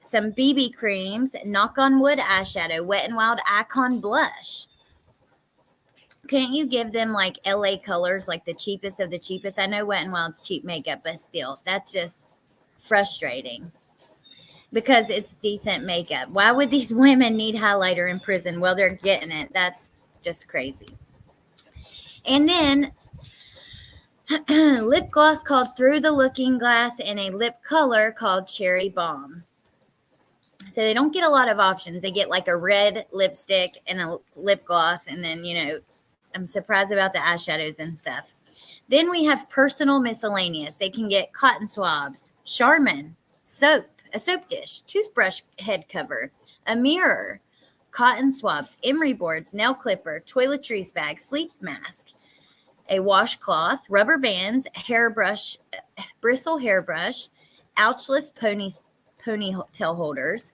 Some BB creams. Knock on Wood eyeshadow. Wet n Wild Icon Blush. Can't you give them like LA colors, like the cheapest of the cheapest? I know Wet n Wild's cheap makeup, but still, that's just frustrating because it's decent makeup. Why would these women need highlighter in prison? Well, they're getting it. That's just crazy. And then Lip gloss called Through the Looking Glass, and a lip color called Cherry Bomb. So they don't get a lot of options. They get like a red lipstick and a lip gloss, and then, I'm surprised about the eyeshadows and stuff. Then we have personal miscellaneous. They can get cotton swabs, Charmin, soap, a soap dish, toothbrush head cover, a mirror, cotton swabs, emery boards, nail clipper, toiletries bag, sleep mask, a washcloth, rubber bands, hairbrush, bristle hairbrush, ouchless ponytail holders,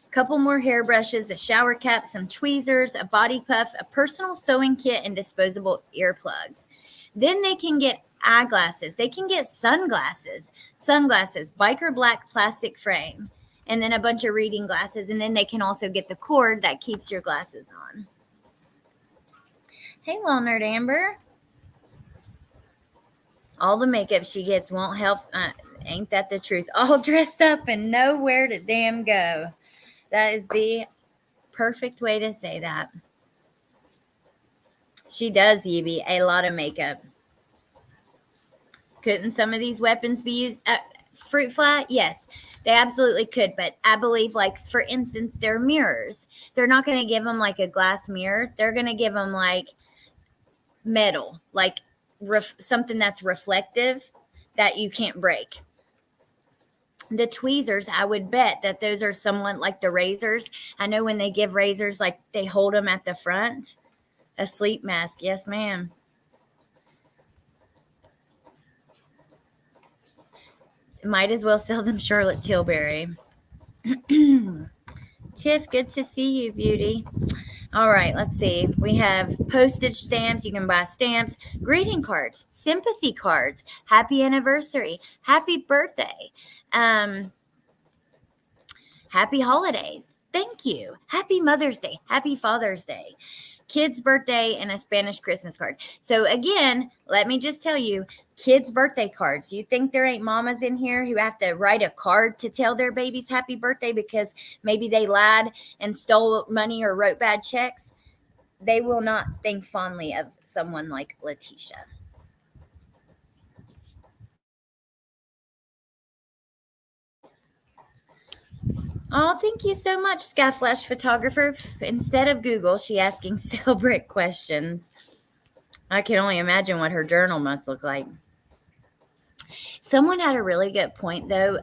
a couple more hairbrushes, a shower cap, some tweezers, a body puff, a personal sewing kit, and disposable earplugs. Then they can get eyeglasses. They can get sunglasses, biker black plastic frame, and then a bunch of reading glasses. And then they can also get the cord that keeps your glasses on. Hey, Little Nerd Amber. All the makeup she gets won't help. Ain't that the truth? All dressed up and nowhere to damn go. That is the perfect way to say that. She does, Evie, a lot of makeup. Couldn't some of these weapons be used? Fruit fly? Yes, they absolutely could. But I believe, like, for instance, their mirrors. They're not going to give them like a glass mirror. They're going to give them like metal, like something that's reflective that you can't break. The tweezers, I would bet that those are someone like the razors. I know when they give razors, like they hold them at the front. A sleep mask. Yes, ma'am. Might as well sell them Charlotte Tilbury. Tiff, good to see you, beauty. All right, let's see. We have postage stamps. You can buy stamps, greeting cards, sympathy cards, happy anniversary, happy birthday, happy holidays, thank you, happy Mother's Day, happy Father's Day, kid's birthday, and a Spanish Christmas card. So again, let me just tell you, kids' birthday cards. You think there ain't mamas in here who have to write a card to tell their babies happy birthday because maybe they lied and stole money or wrote bad checks? They will not think fondly of someone like Letecia. Oh, thank you so much, Skyflash Photographer. Instead of Google, she asking Celebrate questions. I can only imagine what her journal must look like. Someone had a really good point, though,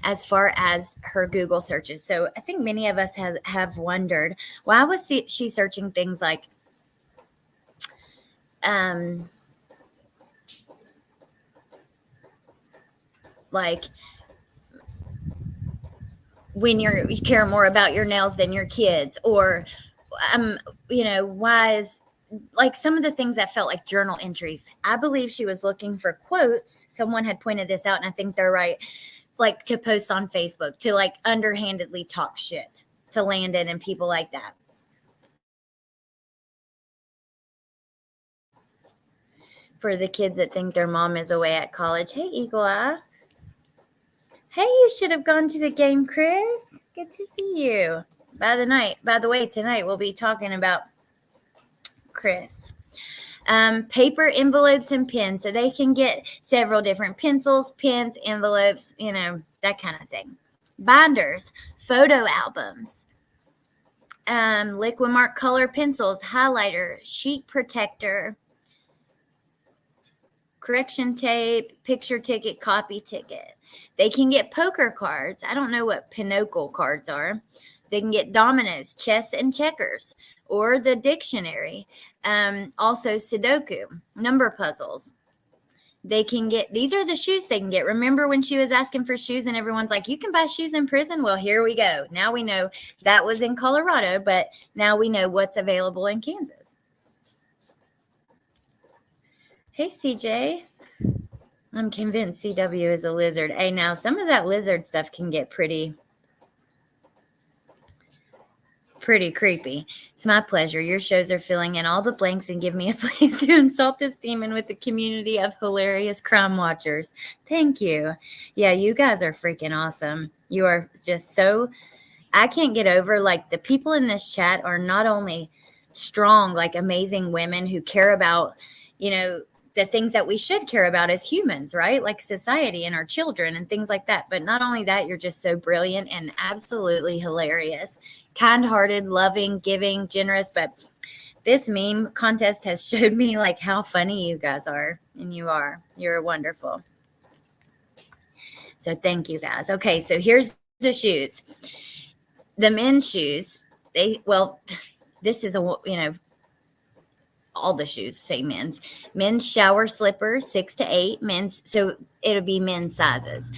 as far as her Google searches. So I think many of us have wondered, why was she searching things like when you care more about your nails than your kids, or why is, like, some of the things that felt like journal entries. I believe she was looking for quotes. Someone had pointed this out, and I think they're right, like to post on Facebook, to like underhandedly talk shit to Landon and people like that. For the kids that think their mom is away at college. Hey, Eagle Eye. Hey, you should have gone to the game, Chris. Good to see you. By the way, tonight we'll be talking about Chris. Paper, envelopes, and pens. So they can get several different pencils, pens, envelopes, that kind of thing. Binders, photo albums, liquid mark color pencils, highlighter, sheet protector, correction tape, picture ticket, copy ticket. They can get poker cards. I don't know what Pinochle cards are. They can get dominoes, chess, and checkers, or the dictionary. Also Sudoku, number puzzles. They can get, these are the shoes they can get. Remember when she was asking for shoes and everyone's like, you can buy shoes in prison? Well, here we go. Now we know that was in Colorado, but now we know what's available in Kansas. Hey, CJ. I'm convinced CW is a lizard. Hey, now some of that lizard stuff can get pretty creepy. It's my pleasure. Your shows are filling in all the blanks and give me a place to insult this demon with the community of hilarious crime watchers. Thank you. Yeah, you guys are freaking awesome. You are just so, I can't get over, like, the people in this chat are not only strong, like amazing women who care about, the things that we should care about as humans, right? Like society and our children and things like that. But not only that, you're just so brilliant and absolutely hilarious, kind-hearted, loving, giving, generous. But this meme contest has showed me like how funny you guys are, and you're wonderful. So thank you guys. Okay, so here's the shoes. The men's shoes, this is all the shoes say men's shower slipper 6 to 8 men's, so it'll be men's sizes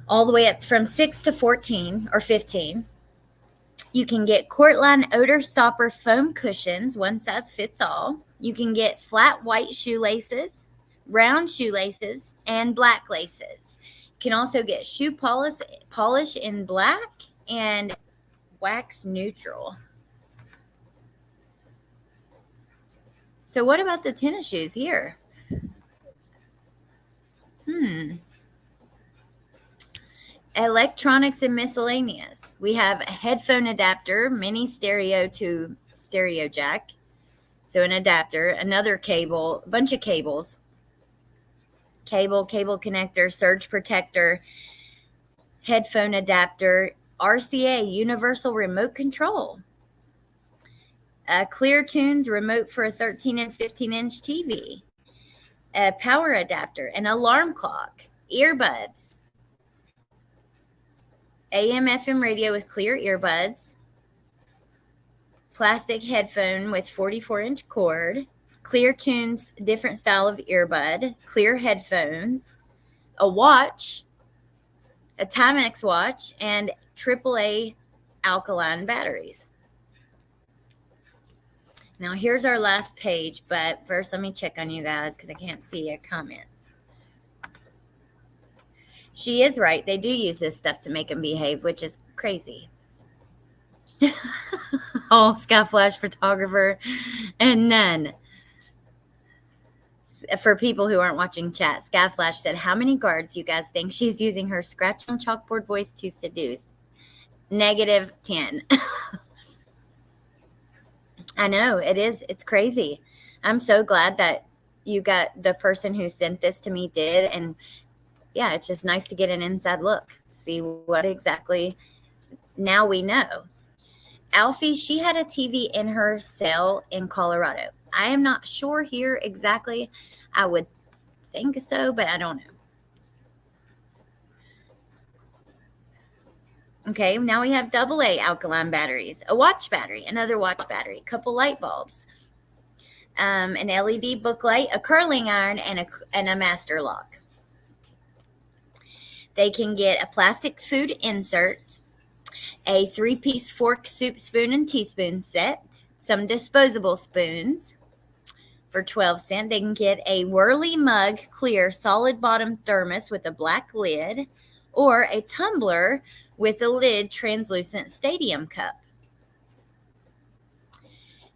all the way up from 6 to 14 or 15. You can get Cortline odor stopper foam cushions, one size fits all. You can get flat white shoelaces, round shoelaces, and black laces. You can also get shoe polish in black and wax neutral. So what about the tennis shoes here? Electronics and miscellaneous. We have a headphone adapter, mini stereo to stereo jack. So an adapter, another cable, a bunch of cables. Cable connector, surge protector, headphone adapter, RCA, universal remote control. Clear Tunes remote for a 13 and 15-inch TV, a power adapter, an alarm clock, earbuds, AM FM radio with clear earbuds, plastic headphone with 44-inch cord, Clear Tunes different style of earbud, clear headphones, a watch, a Timex watch, and AAA alkaline batteries. Now, here's our last page, but first let me check on you guys because I can't see your comments. She is right. They do use this stuff to make them behave, which is crazy. Oh, Sky Flash photographer and none. For people who aren't watching chat, Sky Flash said, how many guards you guys think she's using her scratch on chalkboard voice to seduce? -10. I know it is. It's crazy. I'm so glad that you got the person who sent this to me did. And yeah, it's just nice to get an inside look. See what exactly now we know. Alfie, she had a TV in her cell in Colorado. I am not sure here exactly. I would think so, but I don't know. Okay, now we have AA alkaline batteries, a watch battery, another watch battery, a couple light bulbs, an LED book light, a curling iron, and a master lock. They can get a plastic food insert, a 3-piece fork, soup, spoon, and teaspoon set, some disposable spoons for 12 cents. They can get a Whirly Mug clear solid bottom thermos with a black lid, or a tumbler with a lid translucent stadium cup.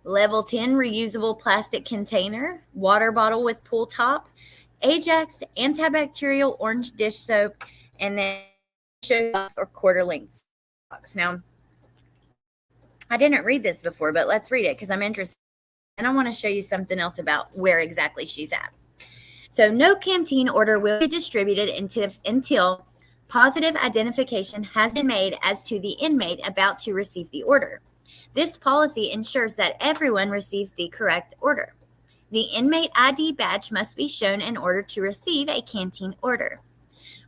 Level 10 reusable plastic container, water bottle with pull top, Ajax antibacterial orange dish soap, and then show box or quarter length box. Now, I didn't read this before, but let's read it because I'm interested. And I want to show you something else about where exactly she's at. So no canteen order will be distributed until positive identification has been made as to the inmate about to receive the order. This policy ensures that everyone receives the correct order. The inmate ID badge must be shown in order to receive a canteen order.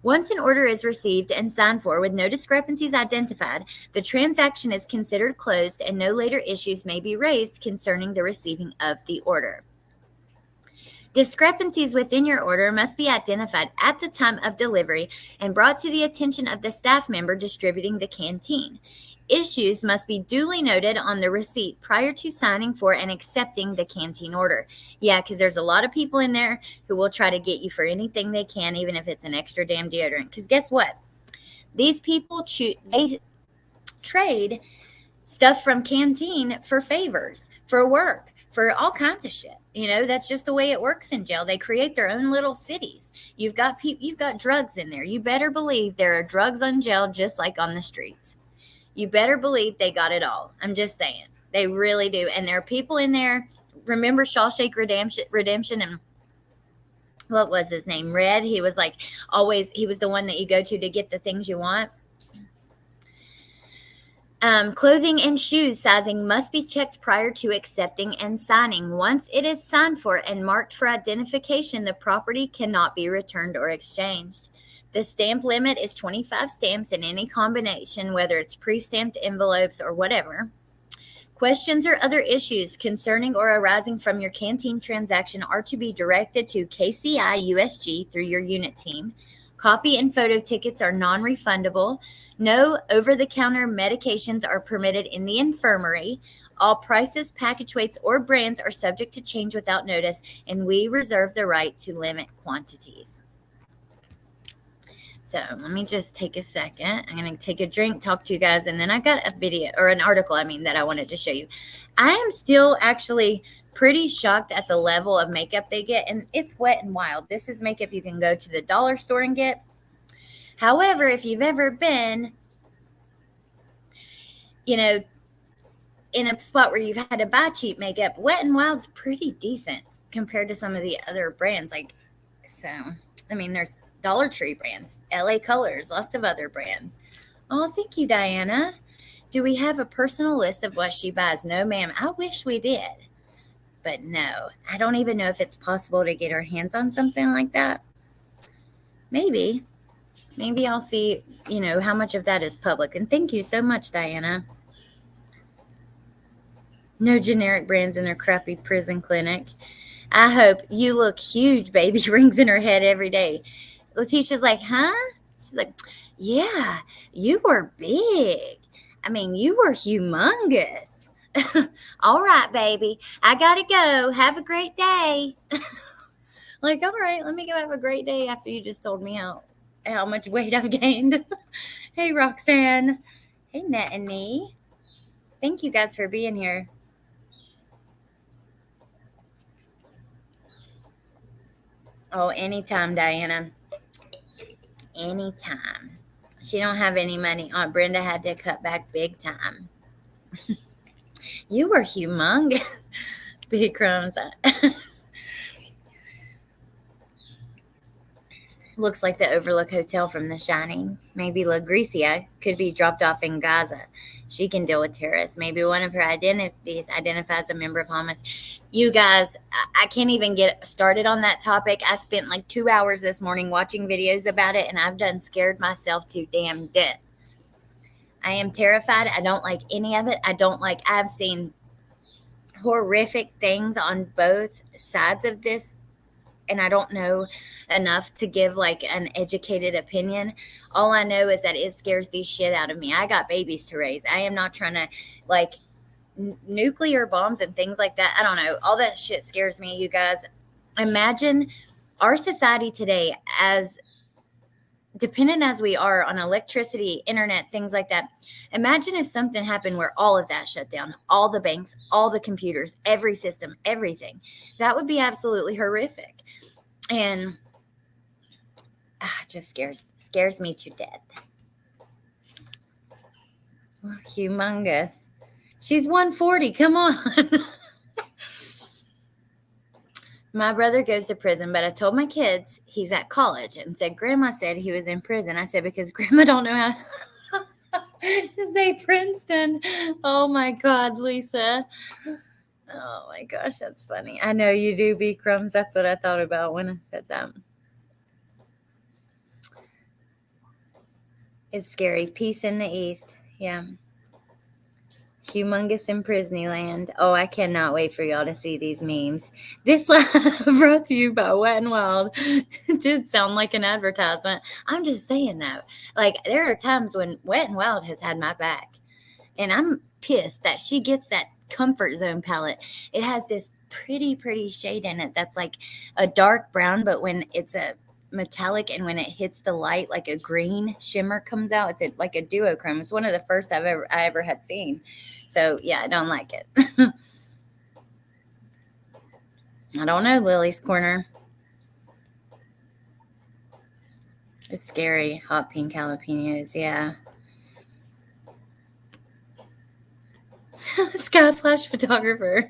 Once an order is received and signed for with no discrepancies identified, the transaction is considered closed and no later issues may be raised concerning the receiving of the order. Discrepancies within your order must be identified at the time of delivery and brought to the attention of the staff member distributing the canteen. Issues must be duly noted on the receipt prior to signing for and accepting the canteen order. Yeah, because there's a lot of people in there who will try to get you for anything they can, even if it's an extra damn deodorant. Because guess what? These people, they trade stuff from canteen for favors, for work, for all kinds of shit. You know, that's just the way it works in jail. They create their own little cities. You've got drugs in there. You better believe there are drugs on jail just like on the streets. You better believe they got it all. I'm just saying. They really do. And there are people in there. Remember Shawshank Redemption and what was his name? Red. He was like always, he was the one that you go to get the things you want. Clothing and shoes sizing must be checked prior to accepting and signing. Once it is signed for and marked for identification, the property cannot be returned or exchanged. The stamp limit is 25 stamps in any combination, whether it's pre-stamped envelopes or whatever. Questions or other issues concerning or arising from your canteen transaction are to be directed to KCI USG through your unit team. Copy and photo tickets are non-refundable. No over-the-counter medications are permitted in the infirmary. All prices, package weights, or brands are subject to change without notice, and we reserve the right to limit quantities. So let me just take a second. I'm going to take a drink, talk to you guys, and then I got a video, or an article, that I wanted to show you. I am still actually pretty shocked at the level of makeup they get, and it's Wet n Wild. This is makeup you can go to the dollar store and get. However, if you've ever been, in a spot where you've had to buy cheap makeup, Wet n Wild's pretty decent compared to some of the other brands. There's Dollar Tree brands, LA Colors, lots of other brands. Oh, thank you, Diana. Do we have a personal list of what she buys? No, ma'am. I wish we did. But no, I don't even know if it's possible to get our hands on something like that. Maybe I'll see, how much of that is public. And thank you so much, Diana. No generic brands in their crappy prison clinic. I hope you look huge, baby. Rings in her head every day. Letecia's like, huh? She's like, yeah, you were big. You were humongous. All right, baby. I got to go. Have a great day. Like, all right, let me go have a great day after you just told me how much weight I've gained. Hey, Roxanne. Hey, Netany. Thank you guys for being here. Oh, anytime, Diana. Anytime. She don't have any money. Aunt Brenda had to cut back big time. You were humongous. Big crumbs. Looks like the Overlook Hotel from The Shining. Maybe Letecia could be dropped off in Gaza. She can deal with terrorists. Maybe one of her identities identifies a member of Hamas. You guys, I can't even get started on that topic. I spent like 2 hours this morning watching videos about it, and I've done scared myself to damn death. I am terrified. I don't like any of it. I've seen horrific things on both sides of this, and I don't know enough to give like an educated opinion. All I know is that it scares the shit out of me. I got babies to raise. I am not trying to nuclear bombs and things like that. I don't know. All that shit scares me, you guys. Imagine our society today, as dependent as we are on electricity, internet, things like that. Imagine if something happened where all of that shut down, all the banks, all the computers, every system, everything. That would be absolutely horrific. And it just scares me to death. Humongous. She's 140. Come on. My brother goes to prison, but I told my kids he's at college and said, Grandma said he was in prison. I said, because Grandma don't know how to say Princeton. Oh, my God, Lisa. Oh, my gosh, that's funny. I know you do, B. Crumbs. That's what I thought about when I said that. It's scary. Peace in the East. Yeah. Humongous in Prisneyland. Oh, I cannot wait for y'all to see these memes. This live brought to you by Wet n Wild. It did sound like an advertisement. I'm just saying, though. Like, there are times when Wet n Wild has had my back. And I'm pissed that she gets that Comfort Zone palette. It has this pretty shade in it that's like a dark brown, but when it's a metallic and when it hits the light, like a green shimmer comes out. It's like a duochrome. It's one of the first I ever had seen. So yeah, I don't like it. I don't know, Lily's Corner. It's scary. Hot pink jalapenos, yeah. Sky Flash photographer.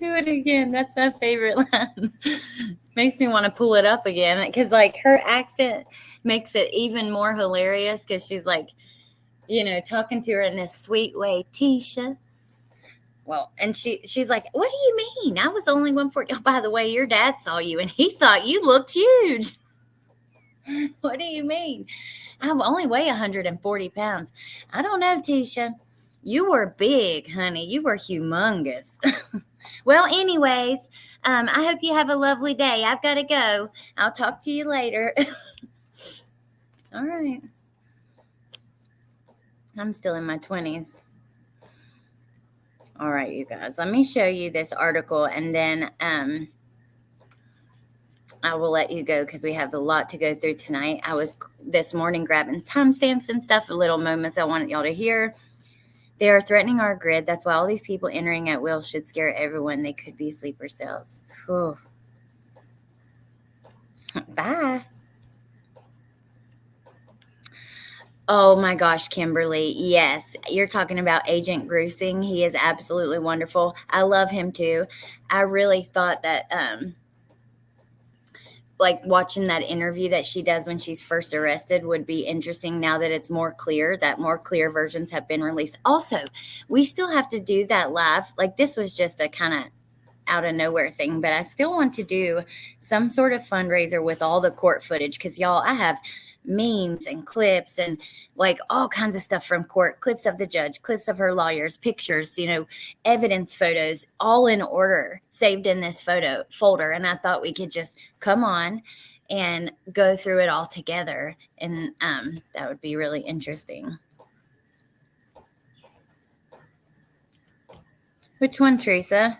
do it again. That's my favorite line. Makes me want to pull it up again because, like, her accent makes it even more hilarious because she's like, talking to her in this sweet way, Tisha. Well, and she's like, what do you mean? I was only 140. Oh, by the way, your dad saw you and he thought you looked huge. What do you mean? I only weigh 140 pounds. I don't know, Tisha. You were big, honey. You were humongous. Well, anyways, I hope you have a lovely day. I've got to go. I'll talk to you later. All right. I'm still in my 20s. All right, you guys. Let me show you this article, and then I will let you go because we have a lot to go through tonight. I was this morning grabbing timestamps and stuff, little moments I wanted y'all to hear. They are threatening our grid. That's why all these people entering at will should scare everyone. They could be sleeper cells. Whew. Bye. Oh my gosh, Kimberly. Yes, you're talking about Agent Gruesing. He is absolutely wonderful. I love him too. I really thought that like watching that interview that she does when she's first arrested would be interesting now that it's more clear, that more clear versions have been released. Also, we still have to do that live. Like, this was just a kind of out of nowhere thing, but I still want to do some sort of fundraiser with all the court footage because, y'all, I have memes and clips and like all kinds of stuff from court, clips of the judge, clips of her lawyers, pictures, evidence photos, all in order, saved in this photo folder. And I thought we could just come on and go through it all together, and that would be really interesting. Which one, Teresa?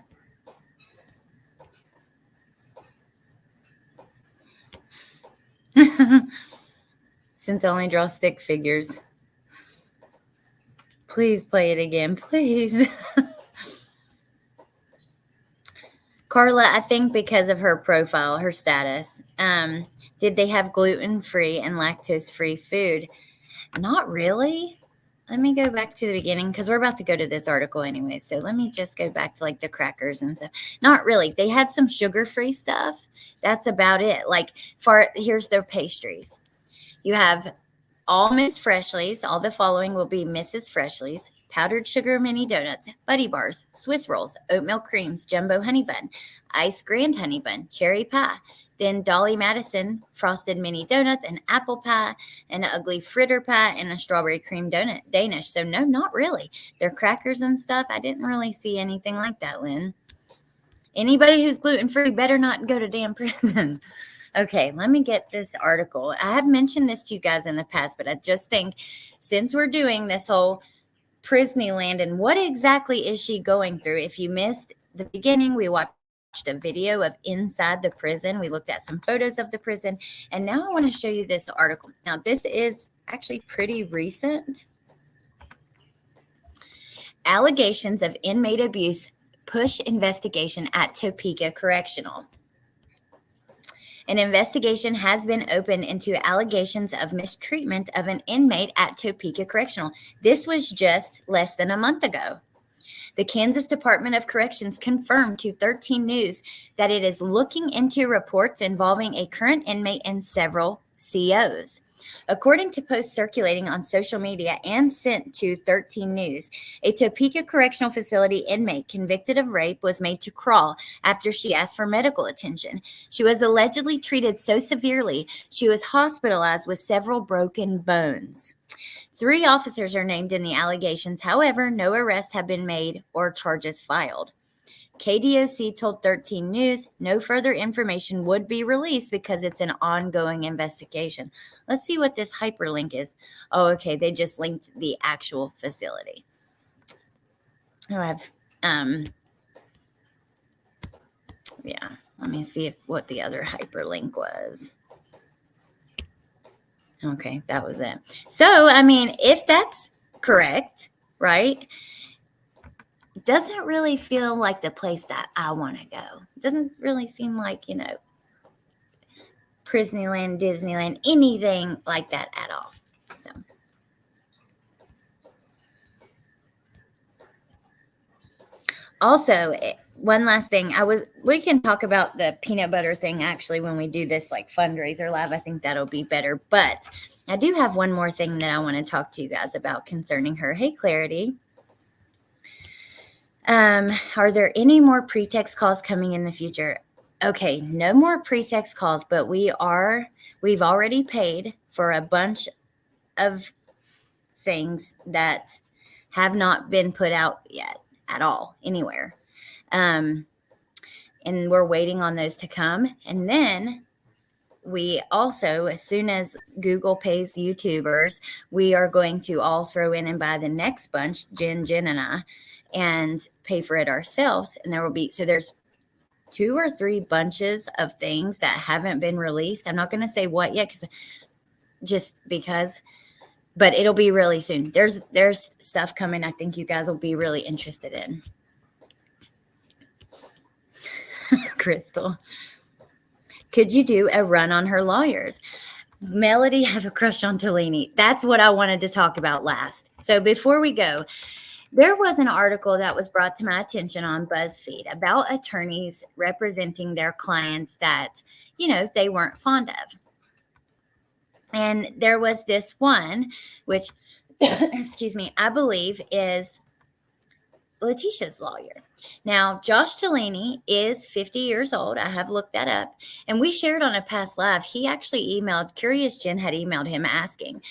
Since I only draw stick figures. Please play it again, please. Carla, I think because of her profile, her status, did they have gluten-free and lactose-free food? Not really. Let me go back to the beginning because we're about to go to this article anyway. So let me just go back to like the crackers and stuff. Not really. They had some sugar-free stuff. That's about it. Like, here's their pastries. You have all Miss Freshly's. All the following will be Mrs. Freshly's. Powdered sugar mini donuts, buddy bars, Swiss rolls, oatmeal creams, jumbo honey bun, ice grand honey bun, cherry pie. Then Dolly Madison frosted mini donuts, an apple pie, an ugly fritter pie, and a strawberry cream donut Danish. So no, not really. They're crackers and stuff. I didn't really see anything like that, Lynn. Anybody who's gluten-free better not go to damn prison. Okay, let me get this article. I have mentioned this to you guys in the past, but I just think since we're doing this whole Prisneyland and what exactly is she going through? If you missed the beginning, we watched a video of inside the prison. We looked at some photos of the prison, and now I want to show you this article. Now, this is actually pretty recent. Allegations of inmate abuse push investigation at Topeka Correctional. An investigation has been opened into allegations of mistreatment of an inmate at Topeka Correctional. This was just less than a month ago. The Kansas Department of Corrections confirmed to 13 News that it is looking into reports involving a current inmate and several COs. According to posts circulating on social media and sent to 13 News, a Topeka Correctional Facility inmate convicted of rape was made to crawl after she asked for medical attention. She was allegedly treated so severely, she was hospitalized with several broken bones. 3 officers are named in the allegations. However, no arrests have been made or charges filed. KDOC told 13 News no further information would be released because it's an ongoing investigation. Let's see what this hyperlink is. Oh, okay. They just linked the actual facility. Oh, yeah. Let me see what the other hyperlink was. Okay, that was it. So, I mean, if that's correct, right? It doesn't really feel like the place that I want to go. It doesn't really seem like, Prisneyland, Disneyland, anything like that at all. So, also, one last thing. We can talk about the peanut butter thing actually when we do this like fundraiser live. I think that'll be better. But I do have one more thing that I want to talk to you guys about concerning her. Hey, Clarity. Are there any more pretext calls coming in the future? Okay, no more pretext calls, but we've already paid for a bunch of things that have not been put out yet at all anywhere. And we're waiting on those to come. And then we also, as soon as Google pays YouTubers, we are going to all throw in and buy the next bunch, Jen, and I, and pay for it ourselves. And there's 2 or 3 bunches of things that haven't been released. I'm not going to say what yet, but it'll be really soon. There's stuff coming I think you guys will be really interested in. Crystal, could you do a run on her lawyers? Melody, have a crush on Tellini. That's what I wanted to talk about last. So before we go, there was an article that was brought to my attention on BuzzFeed about attorneys representing their clients that, they weren't fond of. And there was this one, which, excuse me, I believe is Letecia's lawyer. Now, Josh Tellini is 50 years old. I have looked that up. And we shared on a past live. He actually Curious Jen had emailed him asking,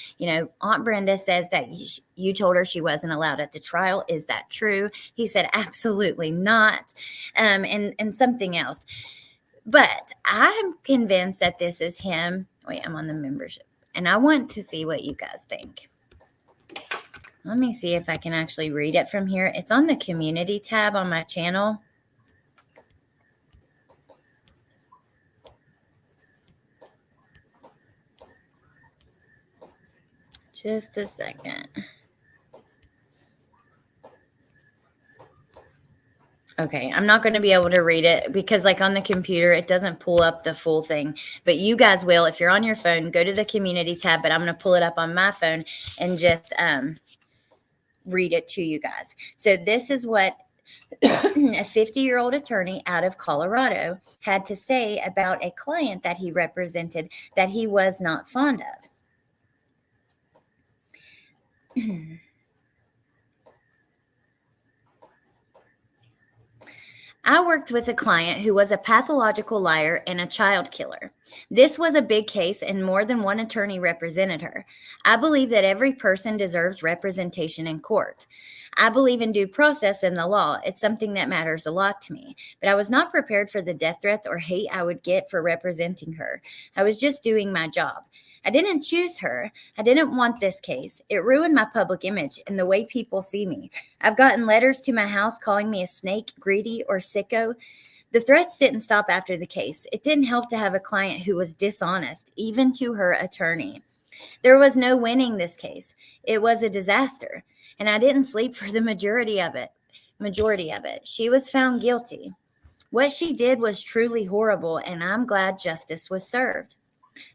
Aunt Brenda says that you told her she wasn't allowed at the trial. Is that true? He said, absolutely not. And something else. But I'm convinced that this is him. Wait, I'm on the membership. And I want to see what you guys think. Let me see if I can actually read it from here. It's on the community tab on my channel. Just a second. Okay, I'm not going to be able to read it because on the computer, it doesn't pull up the full thing. But you guys will. If you're on your phone, go to the community tab. But I'm going to pull it up on my phone and just read it to you guys. So this is what a 50-year-old attorney out of Colorado had to say about a client that he represented that he was not fond of. I worked with a client who was a pathological liar and a child killer. This was a big case and more than one attorney represented her. I believe that every person deserves representation in court. I believe in due process in the law. It's something that matters a lot to me. But I was not prepared for the death threats or hate I would get for representing her. I was just doing my job. I didn't choose her. I didn't want this case. It ruined my public image and the way people see me. I've gotten letters to my house calling me a snake, greedy, or sicko. The threats didn't stop after the case. It didn't help to have a client who was dishonest, even to her attorney. There was no winning this case. It was a disaster, and I didn't sleep for the majority of it. She was found guilty. What she did was truly horrible, and I'm glad justice was served.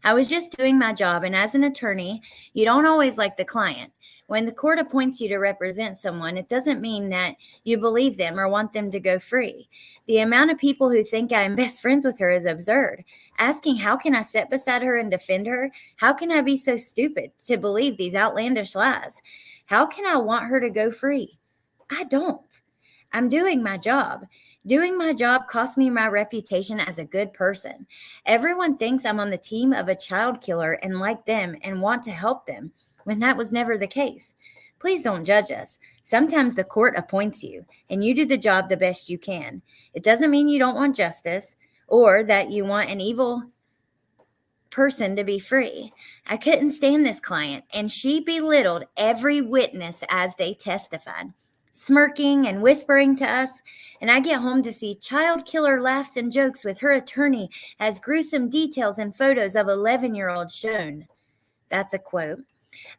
I was just doing my job, and as an attorney, you don't always like the client. When the court appoints you to represent someone, it doesn't mean that you believe them or want them to go free. The amount of people who think I am best friends with her is absurd. Asking how can I sit beside her and defend her? How can I be so stupid to believe these outlandish lies? How can I want her to go free? I don't. I'm doing my job. Doing my job cost me my reputation as a good person. Everyone thinks I'm on the team of a child killer and like them and want to help them, when that was never the case. Please don't judge us. Sometimes the court appoints you, and you do the job the best you can. It doesn't mean you don't want justice or that you want an evil person to be free. I couldn't stand this client, and she belittled every witness as they testified, smirking and whispering to us, and I get home to see child killer laughs and jokes with her attorney as gruesome details and photos of 11-year-olds shown. That's a quote.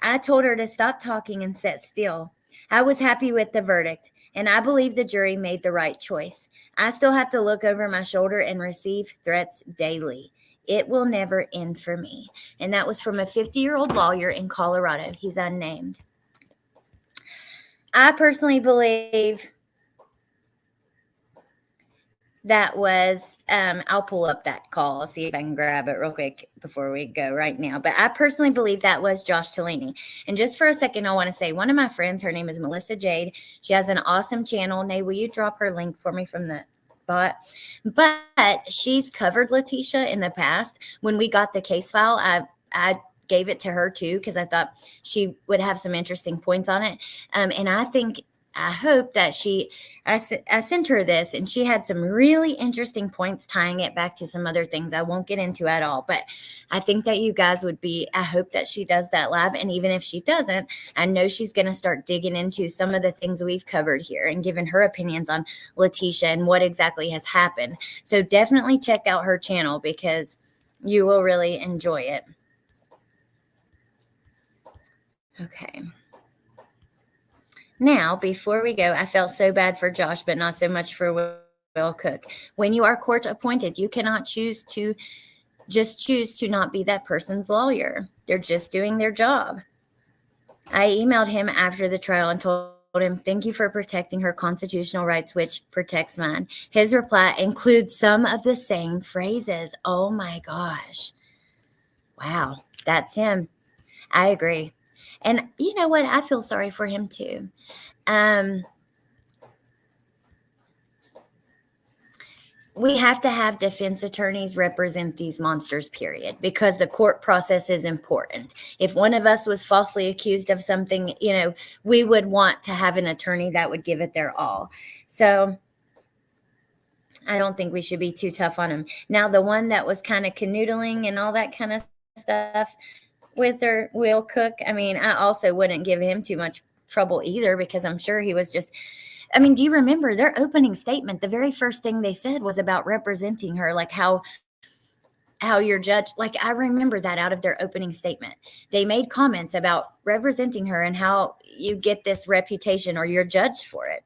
I told her to stop talking and sit still. I was happy with the verdict, and I believe the jury made the right choice. I still have to look over my shoulder and receive threats daily. It will never end for me. And that was from a 50-year-old lawyer in Colorado. He's unnamed. I personally believe that was, I'll pull up that call. I'll see if I can grab it real quick before we go right now. But I personally believe that was Josh Tellini. And just for a second, I want to say one of my friends, her name is Melissa Jade. She has an awesome channel. Nay, will you drop her link for me from the bot? But she's covered Letecia in the past. When we got the case file, I gave it to her too because I thought she would have some interesting points on it. And I hope that I sent her this and she had some really interesting points tying it back to some other things I won't get into at all. But I think that you guys I hope that she does that live. And even if she doesn't, I know she's going to start digging into some of the things we've covered here and giving her opinions on Letecia and what exactly has happened. So definitely check out her channel because you will really enjoy it. Okay. Now, before we go, I felt so bad for Josh, but not so much for Will Cook. When you are court appointed, you cannot choose to not be that person's lawyer. They're just doing their job. I emailed him after the trial and told him, thank you for protecting her constitutional rights, which protects mine. His reply includes some of the same phrases. Oh my gosh. Wow, that's him. I agree. And you know what? I feel sorry for him too. We have to have defense attorneys represent these monsters, period, because the court process is important. If one of us was falsely accused of something, we would want to have an attorney that would give it their all. So I don't think we should be too tough on him. Now, the one that was kind of canoodling and all that kind of stuff with her, Will Cook, I also wouldn't give him too much trouble either because I'm sure he was just... do you remember their opening statement? The very first thing they said was about representing her, like how your judge, like I remember that out of their opening statement. They made comments about representing her and how you get this reputation or you're judged for it.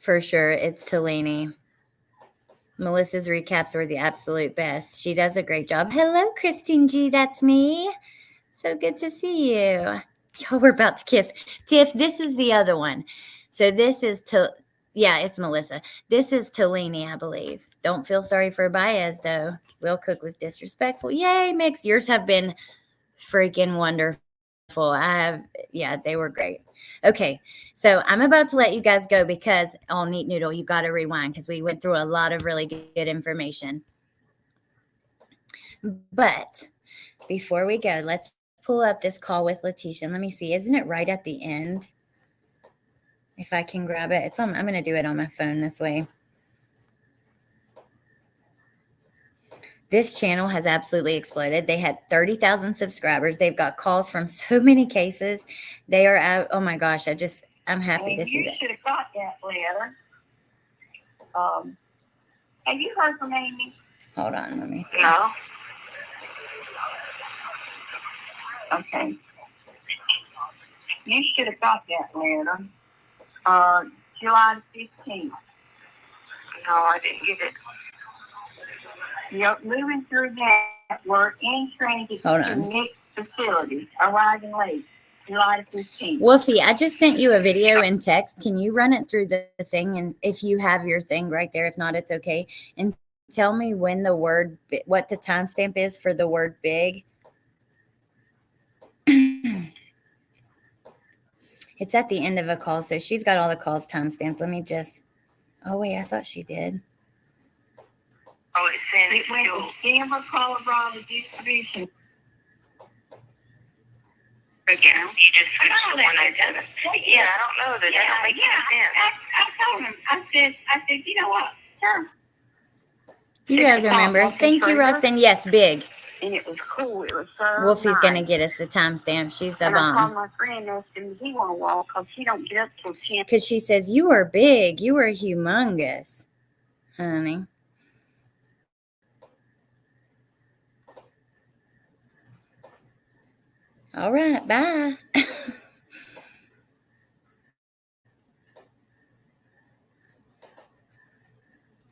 For sure, it's Tellini. Melissa's recaps were the absolute best. She does a great job. Hello, Christine G. That's me. So good to see you. Oh, we're about to kiss. Tiff, this is the other one. So this is it's Melissa. This is Tellini, I believe. Don't feel sorry for Baez, though. Will Cook was disrespectful. Yay, Mix. Yours have been freaking wonderful. They were great. Okay, so I'm about to let you guys go because, Neat Noodle, you got to rewind because we went through a lot of really good information. But before we go, let's pull up this call with Letecia. Let me see. Isn't it right at the end? If I can grab it. I'm going to do it on my phone this way. This channel has absolutely exploded. They had 30,000 subscribers. They've got calls from so many cases. They are out. Oh my gosh. I'm happy to see that. You should have got that letter. Have you heard from Amy? Hold on. Let me see. No. Okay. You should have got that letter. July 15th. No, I didn't get it. You're moving through that work in transit to next facility, arriving late, July 15th. Wolfie, I just sent you a video in text. Can you run it through the thing? And if you have your thing right there, if not, it's okay. And tell me when what the timestamp is for the word big. It's at the end of a call, so she's got all the calls timestamped. Let me just... Oh, wait, I thought she did. Oh, it said it went to Denver, Colorado distribution. Again, you just switched to one identity. Yeah, I don't know. That don't make any sense. I told him. I said, you know what? Sure. You guys remember. Thank you, Roxanne. Yes, big. And it was cool. It was so Wolfie's nice. going to get us the timestamp. She's the and bomb. I called my friend and asked him if he want to walk because she don't get up till 10. Because she says, you are big. You are humongous, honey. All right, bye.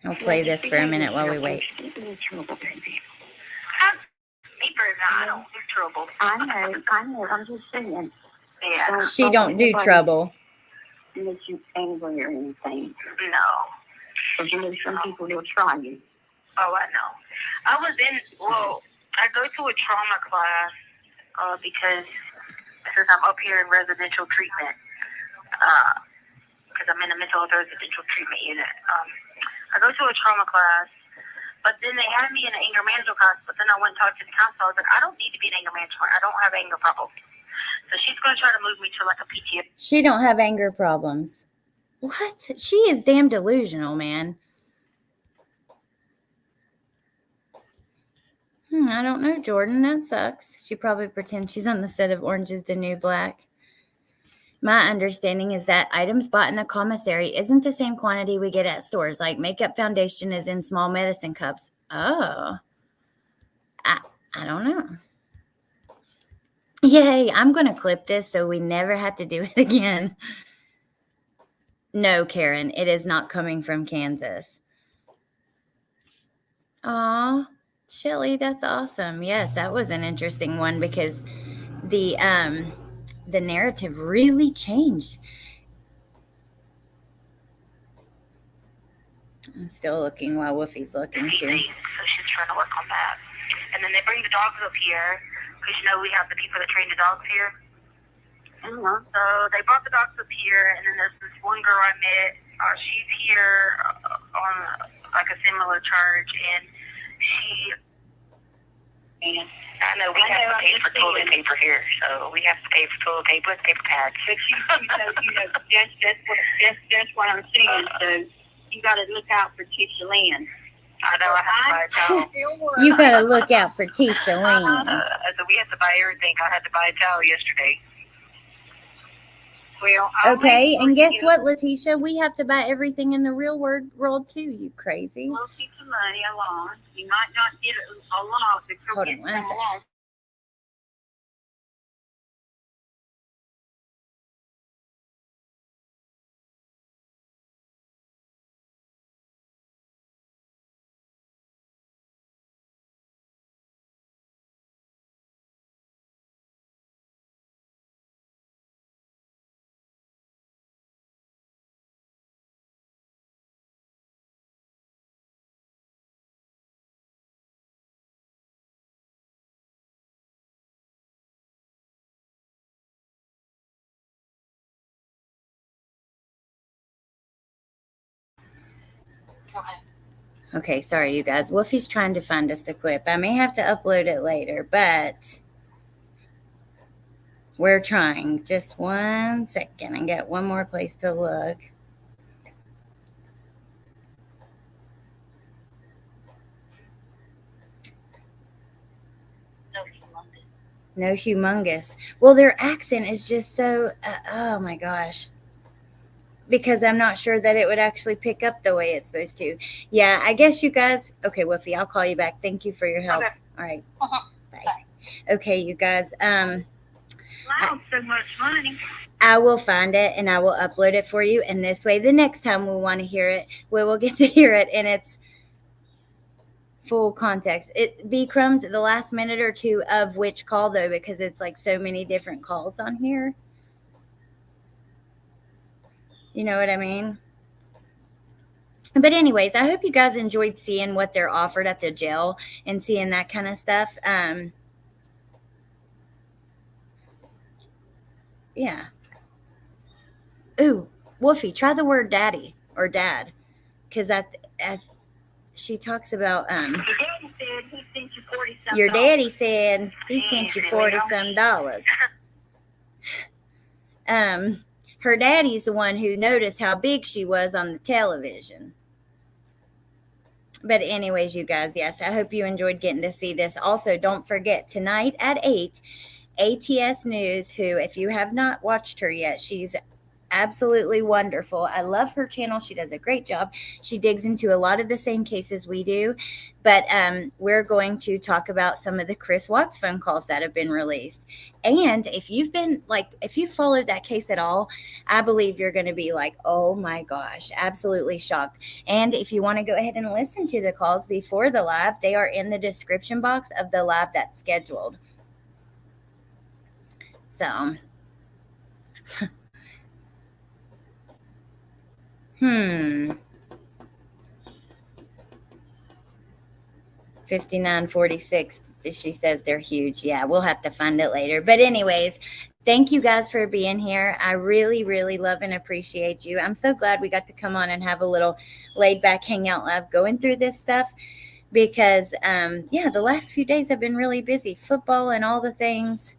I'll play this for a minute while we wait. I don't do trouble. I know. I'm just saying. Yeah. She don't do trouble. Unless you angry or anything. No. Because you know some people will try you. Oh, I know. I go to a trauma class because since I'm up here in residential treatment, because I'm in a mental health residential treatment unit. I go to a trauma class, but then they had me in an anger management class, but then I went and talked to the counselor. I was like, I don't need to be in anger management. I don't have anger problems. So she's going to try to move me to like a PTSD. She don't have anger problems. What? She is damn delusional, man. I don't know, Jordan. That sucks. She probably pretends she's on the set of Orange is the New Black. My understanding is that items bought in the commissary isn't the same quantity we get at stores. Like makeup foundation is in small medicine cups. Oh. I don't know. Yay, I'm going to clip this so we never have to do it again. No, Karen, it is not coming from Kansas. Aw, Shelly, that's awesome. Yes, that was an interesting one because the narrative really changed. I'm still looking while Woofy's looking too. So she's trying to work on that. And then they bring the dogs up here because we have the people that train the dogs here. Uh-huh. So they brought the dogs up here, and then there's this one girl I met. She's here on like a similar charge, and she. I know we have to pay for toilet paper here, so we have to pay for toilet paper and paper pads. But that's what I'm saying. So you got to look out for Tisha Lynn. I know I have to buy a towel. You got to look out for Tisha Lynn. So we have to buy everything. I had to buy a towel yesterday. Well, okay, and guess what, Letecia? We have to buy everything in the real world too, you crazy. We'll keep the money along. You might not get a lot, but you'll get some along. Okay, sorry, you guys. Wolfie's trying to find us the clip. I may have to upload it later, but we're trying. Just 1 second. I got one more place to look. No humongous. Well, their accent is just so, oh my gosh. Because I'm not sure that it would actually pick up the way it's supposed to. Yeah, I guess you guys, okay, Woofy, I'll call you back. Thank you for your help. Okay. All right. Bye. Okay, you guys. Wow, so much money. I will find it and I will upload it for you. And this way, the next time we want to hear it, we will get to hear it in its full context. It be crumbs the last minute or two of which call though, because it's like so many different calls on here. You know what I mean? But anyways, I hope you guys enjoyed seeing what they're offered at the jail and seeing that kind of stuff. Yeah. Ooh, Woofy, try the word daddy or dad. Because she talks about Your daddy said he sent you $40 some. your daddy said he sent you $40 some. Her daddy's the one who noticed how big she was on the television. But anyways, you guys, yes, I hope you enjoyed getting to see this. Also, don't forget, tonight at 8, ATS News, who, if you have not watched her yet, she's absolutely wonderful. I love her channel. She does a great job. She digs into a lot of the same cases we do. But we're going to talk about some of the Chris Watts phone calls that have been released. And if you've followed that case at all, I believe you're going to be like, oh my gosh, absolutely shocked. And if you want to go ahead and listen to the calls before the live, they are in the description box of the live that's scheduled. So $59.46. She says they're huge. Yeah, we'll have to find it later. But anyways, thank you guys for being here. I really, really love and appreciate you. I'm so glad we got to come on and have a little laid back hangout live going through this stuff because, yeah, the last few days have been really busy. Football and all the things.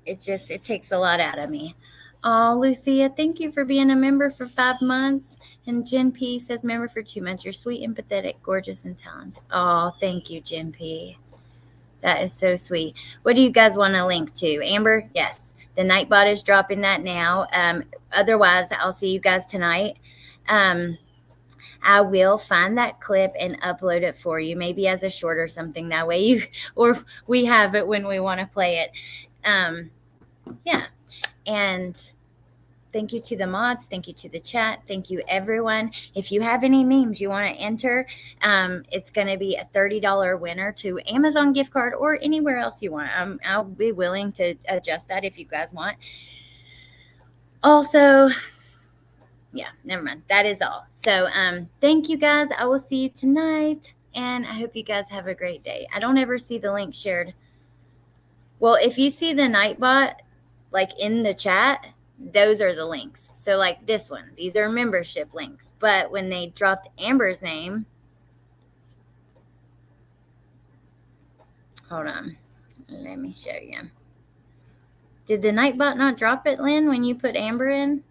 It takes a lot out of me. Oh, Lucia, thank you for being a member for 5 months. And Jen P says member for 2 months. You're sweet, empathetic, gorgeous, and talented. Oh, thank you, Jen P. That is so sweet. What do you guys want to link to? Amber? Yes. The Nightbot is dropping that now. Otherwise, I'll see you guys tonight. I will find that clip and upload it for you, maybe as a short or something. That way or we have it when we want to play it. Yeah. And thank you to the mods. Thank you to the chat. Thank you, everyone. If you have any memes you want to enter, it's going to be a $30 winner to Amazon gift card or anywhere else you want. I'll be willing to adjust that if you guys want. Also, yeah, never mind. That is all. So thank you, guys. I will see you tonight. And I hope you guys have a great day. I don't ever see the link shared. Well, if you see the Nightbot, like in the chat, those are the links. So like this one, these are membership links. But when they dropped Amber's name, hold on, let me show you. Did the Nightbot not drop it, Lynn, when you put Amber in?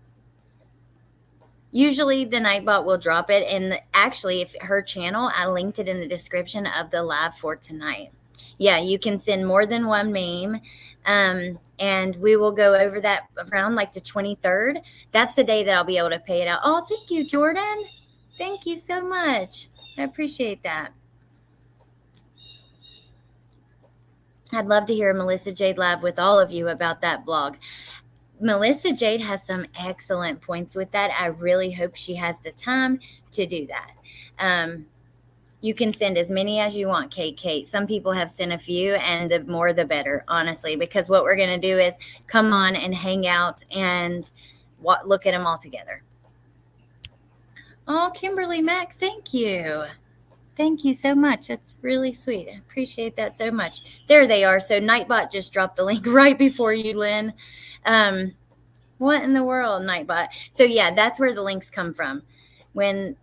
Usually the Nightbot will drop it. And actually, if her channel, I linked it in the description of the live for tonight. Yeah, you can send more than one meme. And we will go over that around like the 23rd. That's the day that I'll be able to pay it out. Oh, thank you, Jordan. Thank you so much. I appreciate that. I'd love to hear Melissa Jade live with all of you about that blog. Melissa Jade has some excellent points with that. I really hope she has the time to do that. You can send as many as you want, Kate. Some people have sent a few, and the more the better, honestly, because what we're going to do is come on and hang out and look at them all together. Oh, Kimberly Mack, thank you. Thank you so much. That's really sweet. I appreciate that so much. There they are. So Nightbot just dropped the link right before you, Lynn. What in the world, Nightbot? So, yeah, that's where the links come from. When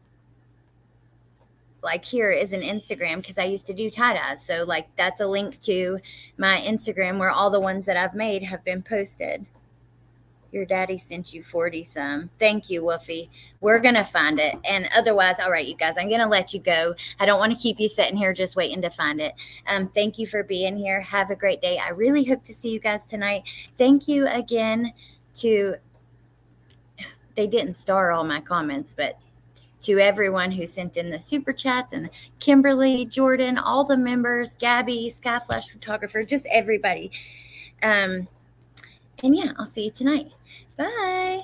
like here is an Instagram because I used to do tie-dyes. So like that's a link to my Instagram where all the ones that I've made have been posted. Your daddy sent you 40 some. Thank you, Woofy. We're going to find it. And otherwise, all right, you guys, I'm going to let you go. I don't want to keep you sitting here just waiting to find it. Thank you for being here. Have a great day. I really hope to see you guys tonight. Thank you again to, they didn't star all my comments, but to everyone who sent in the super chats and Kimberly, Jordan, all the members, Gabby, Skyflash Photographer, just everybody. And yeah, I'll see you tonight. Bye.